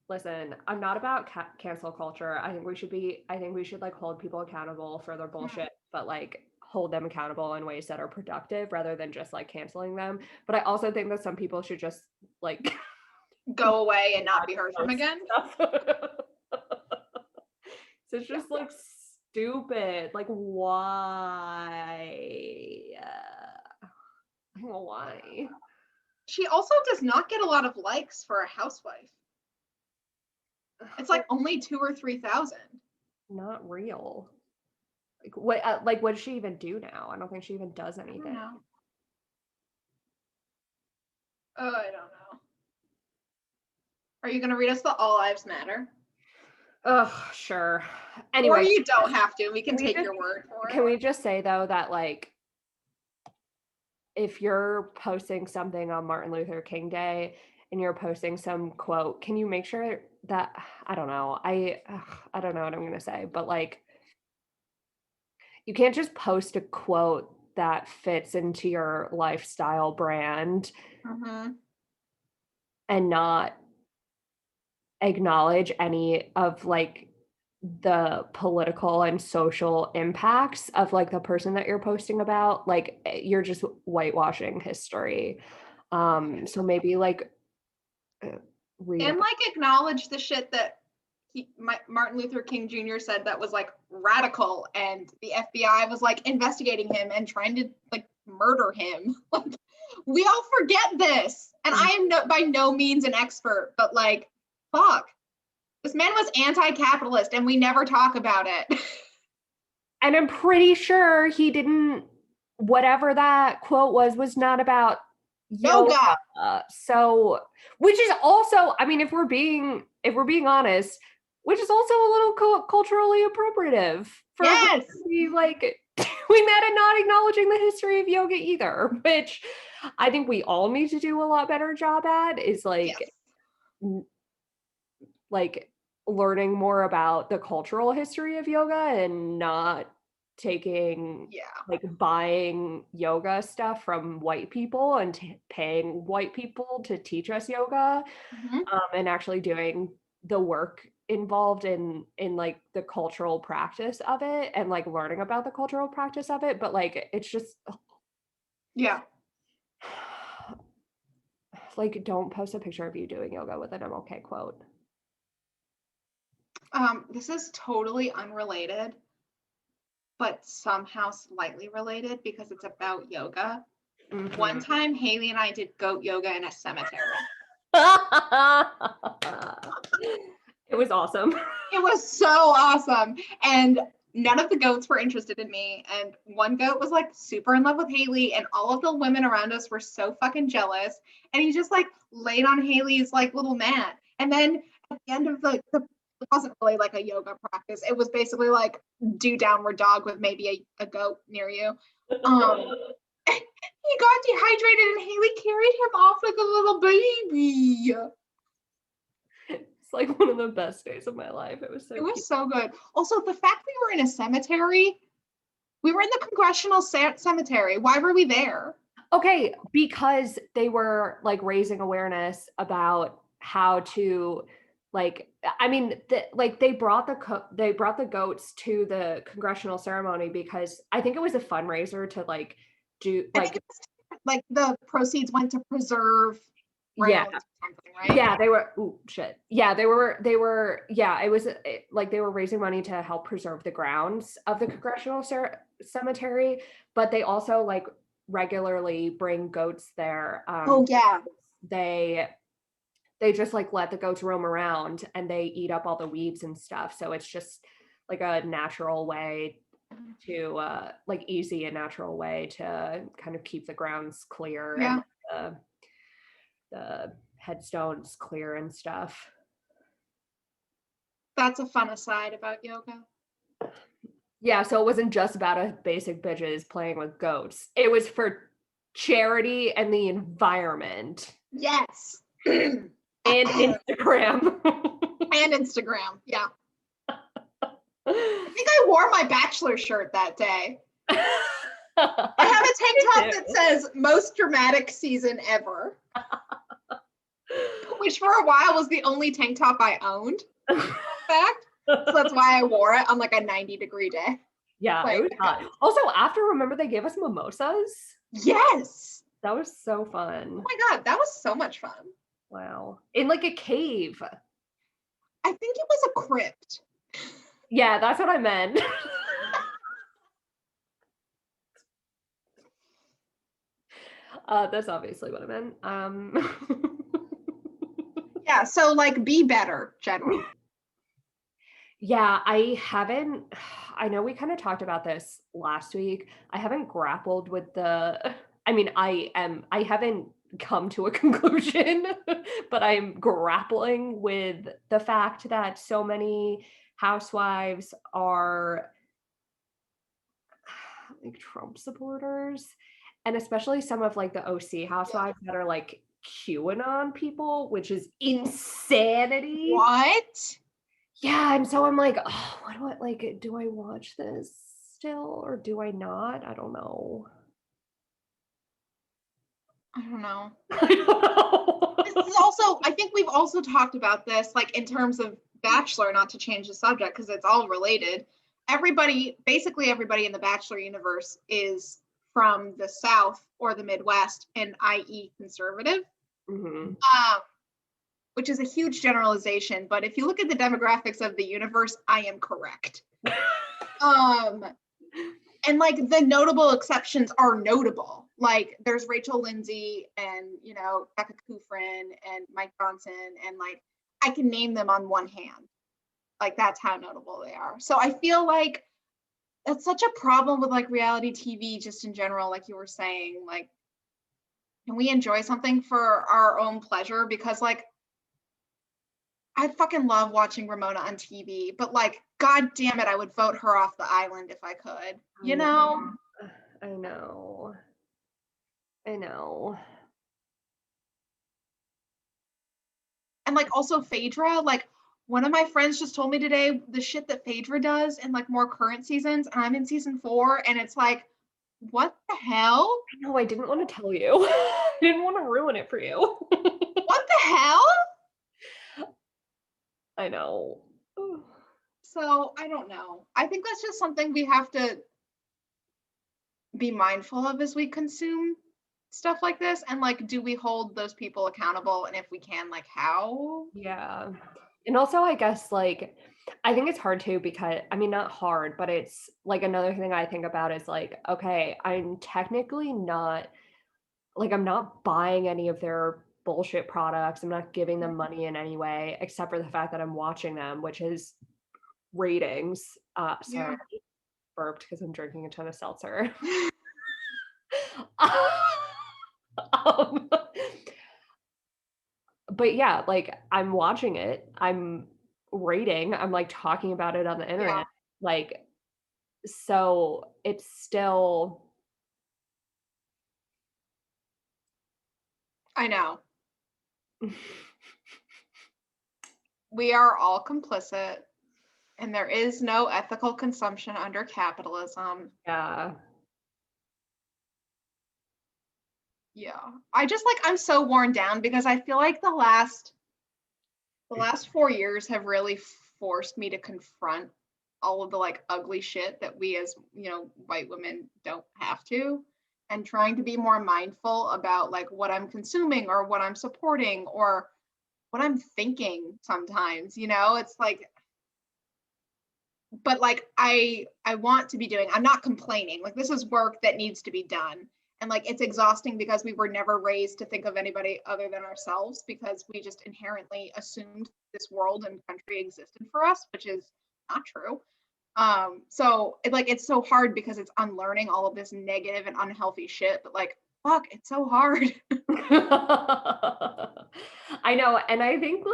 listen, I'm not about cancel culture. I think we should like hold people accountable for their bullshit, but like hold them accountable in ways that are productive rather than just like canceling them. But I also think that some people should just like Go away and not be heard from again. So it's just like stupid. Like, why? Why? She also does not get a lot of likes for a housewife. It's like only 2,000 or 3,000. Not real. Like what does she even do now? I don't think she even does anything. I don't know. Are you gonna read us the All Lives Matter? Oh, sure. Anyway, or you don't have to. We can take your word for it. Can we just say though that like if you're posting something on Martin Luther King Day and you're posting some quote, can you make sure that I don't know. I don't know what I'm going to say, but like you can't just post a quote that fits into your lifestyle brand and not acknowledge any of like the political and social impacts of like the person that you're posting about. Like you're just whitewashing history. So maybe like and like acknowledge the shit that Martin Luther King Jr. said that was like radical, and the FBI was like investigating him and trying to like murder him. We all forget this, and I am by no means an expert, but like, fuck, this man was anti-capitalist, and we never talk about it. And I'm pretty sure he didn't. Whatever that quote was not about yoga. So, which is also, I mean, if we're being honest, which is also a little culturally appropriative for be like we met and not acknowledging the history of yoga either, which I think we all need to do a lot better job at is like like learning more about the cultural history of yoga and not taking like buying yoga stuff from white people and paying white people to teach us yoga and actually doing the work involved in like the cultural practice of it and like learning about the cultural practice of it, but like it's just like don't post a picture of you doing yoga with an MLK quote. This is totally unrelated, but somehow slightly related because it's about yoga. One time, Hayley and I did goat yoga in a cemetery. It was awesome. It was so awesome. And none of the goats were interested in me. And one goat was like super in love with Hayley, and all of the women around us were so fucking jealous. And he just like laid on Hayley's like little mat. And then at the end of it wasn't really like a yoga practice. It was basically like do downward dog with maybe a goat near you. He got dehydrated and Hayley carried him off like a little baby. It's like one of the best days of my life. It was so It was cute. so good. Also, the fact we were in a cemetery, we were in the Congressional Cemetery. Why were we there? Okay, because they were like raising awareness about how to like I mean they brought the goats to the congressional ceremony because I think it was a fundraiser to like do I like think it was, like the proceeds went to preserve yeah. grounds or something, right? Yeah, they were Yeah, they were yeah, it was like they were raising money to help preserve the grounds of the congressional cemetery, but they also like regularly bring goats there. Oh yeah. They just like let the goats roam around and they eat up all the weeds and stuff. So it's just like a natural way to like easy and natural way to kind of keep the grounds clear Yeah. and the headstones clear and stuff. That's a fun aside about yoga. Yeah, so it wasn't just about a basic bitches playing with goats. It was for charity and the environment. Yes. And Instagram. And Instagram. Yeah. I think I wore my bachelor shirt that day. I have a tank top that says most dramatic season ever. Which for a while was the only tank top I owned. In fact. So that's why I wore it on like a 90-degree day. Yeah, like, it was hot. Also, after, remember they gave us mimosas? Yes. That was so fun. Oh my God, that was so much fun. Wow. In like a cave. I think it was a crypt. Yeah, that's what I meant. That's obviously what I meant. Yeah, so like be better, generally. Yeah, I know we kind of talked about this last week. I haven't grappled with I haven't come to a conclusion, but I'm grappling with the fact that so many housewives are like Trump supporters, and especially some of like the OC housewives that are like QAnon people, which is insanity. What? Yeah, and so I'm like, oh, what do I like? Do I watch this still or do I not? I don't know. I don't know. I don't know. This is also, I think we've also talked about this, like in terms of Bachelor, not to change the subject because it's all related. Basically everybody in the Bachelor universe is from the South or the Midwest, and i.e. conservative. Mm-hmm. Which is a huge generalization, but if you look at the demographics of the universe, I am correct. And like the notable exceptions are notable. Like there's Rachel Lindsay and, you know, Becca Kufrin and Mike Johnson, and like I can name them on one hand. Like that's how notable they are. So I feel like that's such a problem with like reality TV just in general, like you were saying, like can we enjoy something for our own pleasure? Because like I fucking love watching Ramona on TV, but like, God damn it, I would vote her off the island if I could. You know? I know. I know. And like also Phaedra, like one of my friends just told me today the shit that Phaedra does in like more current seasons, and I'm in season 4, and it's like, what the hell? I know, I didn't want to tell you. I didn't want to ruin it for you. What the hell? I know. So I don't know. I think that's just something we have to be mindful of as we consume stuff like this. And like, do we hold those people accountable? And if we can, like how? Yeah. And also, I guess, like, I think it's hard too because, I mean, not hard, but it's like another thing I think about is like, okay, I'm technically not, like, I'm not buying any of their bullshit products. I'm not giving them money in any way, except for the fact that I'm watching them, which is ratings. Sorry, I burped because I'm drinking a ton of seltzer. um, but yeah, like I'm watching it, I'm rating, I'm like talking about it on the Yeah, internet. Like, so it's still I know. We are all complicit, and there is no ethical consumption under capitalism. yeah. Yeah. I just like I'm so worn down because I feel like the last 4 years have really forced me to confront all of the like ugly shit that we as, white women don't have to, and trying to be more mindful about like what I'm consuming or what I'm supporting or what I'm thinking sometimes, it's like, but like I want to be doing, I'm not complaining. Like this is work that needs to be done. And like it's exhausting because we were never raised to think of anybody other than ourselves because we just inherently assumed this world and country existed for us, which is not true. So it's so hard because it's unlearning all of this negative and unhealthy shit, but like fuck, it's so hard. I know, and I think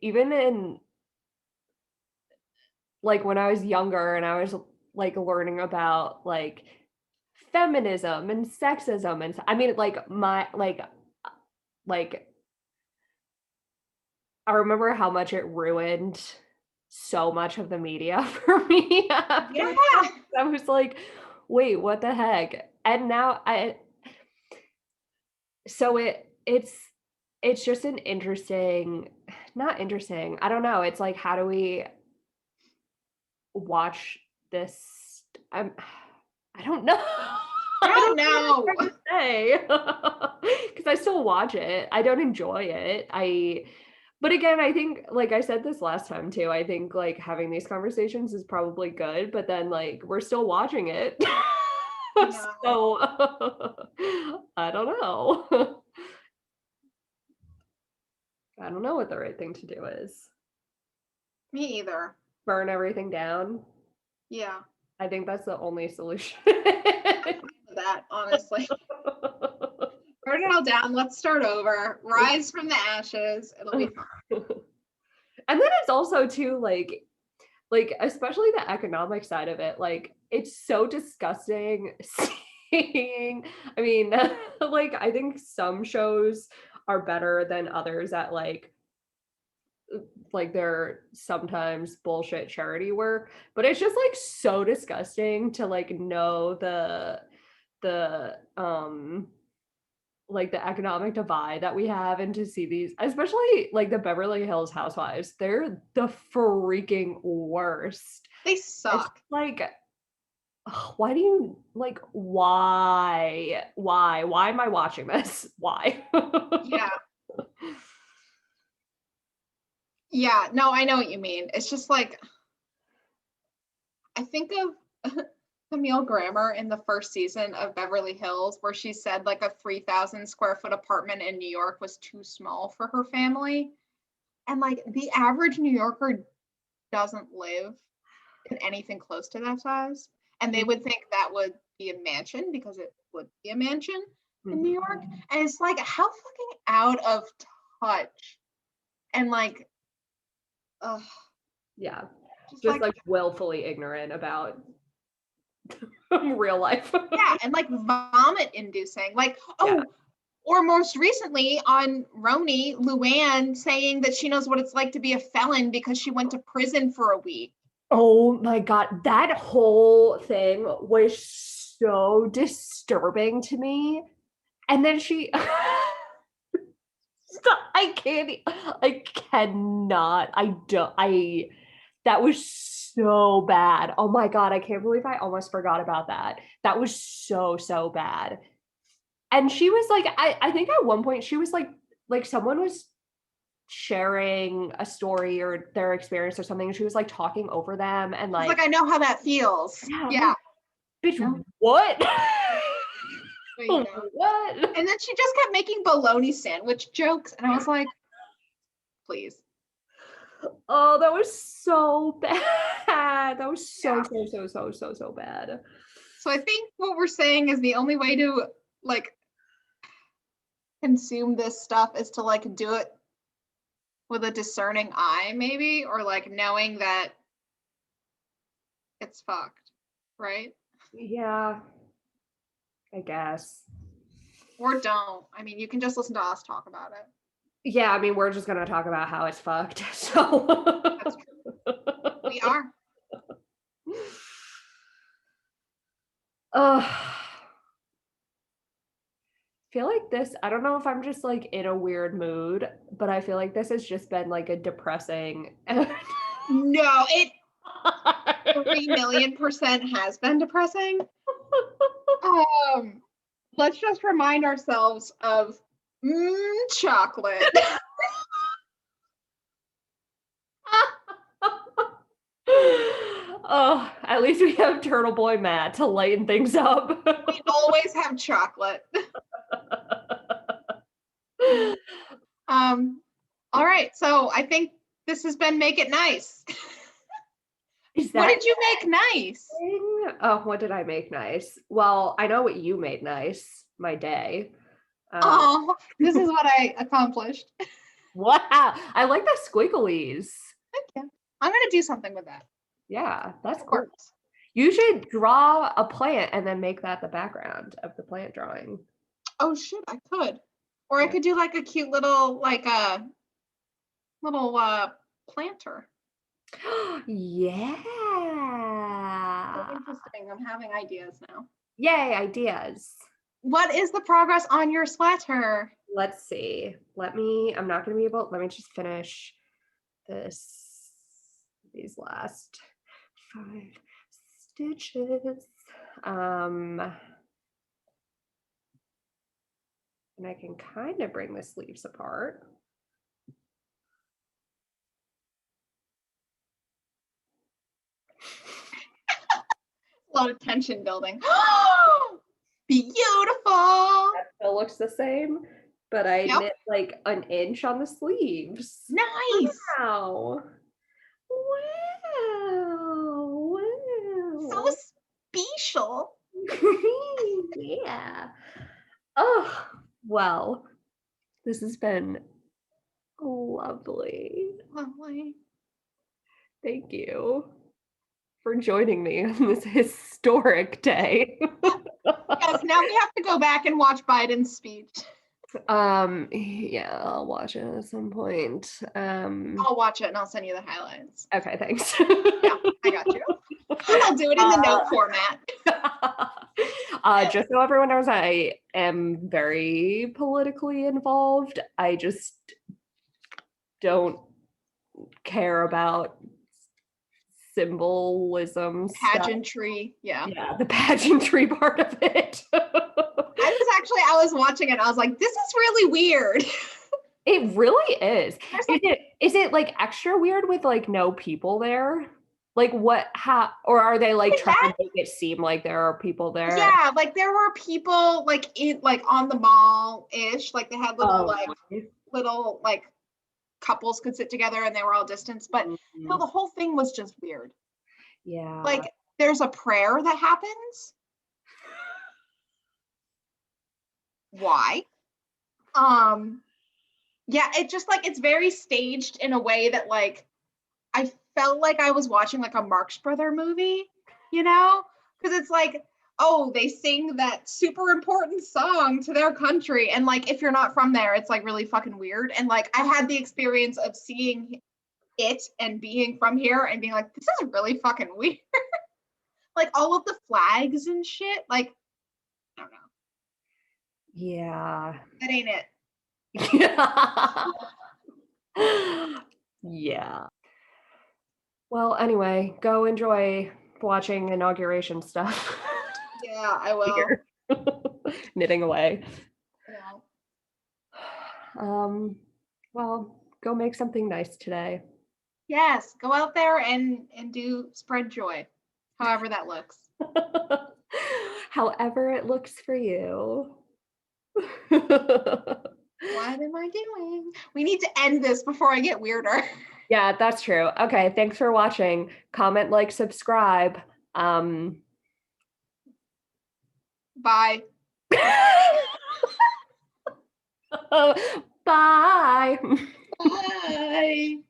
even in like when I was younger and I was like learning about like feminism and sexism and I mean like I remember how much it ruined so much of the media for me after Yeah. that. I was like, wait, what the heck? And now so it's just an interesting, not interesting. I don't know. It's like, how do we watch this? I don't know. I I don't don't know know. what to say because I still watch it. I don't enjoy it. But again, I think, like I said this last time too, I think like having these conversations is probably good, but then like we're still watching it. No, So I don't know. I don't know what the right thing to do is. me either. Burn everything down. Yeah. I think that's the only solution. That honestly. Burn it all down. Let's start over. Rise from the ashes. It'll be fine. And then it's also too like especially the economic side of it, like it's so disgusting seeing, I mean, like I think some shows are better than others at like their sometimes bullshit charity work, but it's just like so disgusting to like know the like the economic divide that we have and to see these, especially like the Beverly Hills housewives, they're the freaking worst. They It's suck. like, ugh, why do you like why am I watching this? Why? Yeah. Yeah. No, I know what you mean. It's just like I think of Camille Grammer in the first season of Beverly Hills, where she said like a 3,000 square foot apartment in New York was too small for her family. And like the average New Yorker doesn't live in anything close to that size. And they would think that would be a mansion because it would be a mansion in New York. And it's like, how fucking out of touch and like, ugh, Yeah, just just like, like willfully ignorant about real life. yeah, and like vomit inducing. Like, Yeah. oh, or most recently on Roni, Luann saying that she knows what it's like to be a felon because she went to prison for a week. Oh my God, that whole thing was so disturbing to me. And then she, stop, I cannot, I don't, that was so bad. Oh my God, I can't believe I almost forgot about that. That was so, so bad. And she was like, I think at one point she was like someone was sharing a story or their experience or something, and she was like talking over them and It's like, like, I know how that feels. yeah, I'm Yeah. like, bitch, No, what? there you go. What? And then she just kept making bologna sandwich jokes. And I was like, please. Oh, that was so bad. That was Yeah. so bad. So I think what we're saying is the only way to like consume this stuff is to like do it with a discerning eye, maybe, or like knowing that it's fucked, right? Yeah, I guess. Or don't. I mean, you can just listen to us talk about it. Yeah, I mean, we're just gonna talk about how it's fucked. So That's true. We are. Feel like this, I don't know if I'm just like in a weird mood, but I feel like this has just been like a depressing No, it 3,000,000% has been depressing. Let's just remind ourselves of chocolate. Oh, at least we have Turtle Boy Matt to lighten things up. We always have chocolate. All right, so I think this has been Make It Nice. What did you make nice? Oh, what did I make nice? Well, I know what you made nice, my day. Oh, this is what I accomplished. Wow, I like the squigglies. Thank you. I'm gonna do something with that. Yeah, that's Of cool. course. You should draw a plant and then make that the background of the plant drawing. Oh shit, I could. Or I Yeah. could do like a cute little little planter. Yeah. So interesting. I'm having ideas now. Yay, ideas. What is the progress on your sweater? Let's see. I'm not going to be able, let me just finish these last 5 stitches. And I can kind of bring the sleeves apart. A lot of tension building. Beautiful. That still looks the same, but I Yep. knit like an inch on the sleeves. Nice. Wow. Wow. So special. Yeah. Oh, well, this has been lovely. Lovely. Thank you for joining me on this historic day. Yes, now we have to go back and watch Biden's speech. Yeah, I'll watch it at some point. I'll watch it and I'll send you the highlights. Okay, thanks. Yeah, I got you. I'll do it in the note format. Just so everyone knows, I am very politically involved. I just don't care about symbolism stuff. Pageantry, yeah. Yeah, the pageantry part of it. I was watching it, I was like, this is really weird. It really is. Is it like extra weird with like no people there? Like or are they like trying to make it seem like there are people there? Yeah, like there were people like on the mall-ish, like they had little couples could sit together and they were all distanced, but no, the whole thing was just weird. Yeah. Like there's a prayer that happens. Why? Yeah, it just like it's very staged in a way that like I felt like I was watching like a Marx Brother movie, you know? Because it's like, oh, they sing that super important song to their country. And like, if you're not from there, it's like really fucking weird. And like, I had the experience of seeing it and being from here and being like, this is really fucking weird. Like all of the flags and shit. Like, I don't know. Yeah. That ain't it. Yeah. Well, anyway, go enjoy watching inauguration stuff. Yeah, I will. Knitting away. Yeah. Well, go make something nice today. Yes, go out there and spread joy, however that looks. However it looks for you. What am I doing? We need to end this before I get weirder. Yeah, that's true. Okay, thanks for watching. Comment, like, subscribe. Bye. Bye. Bye.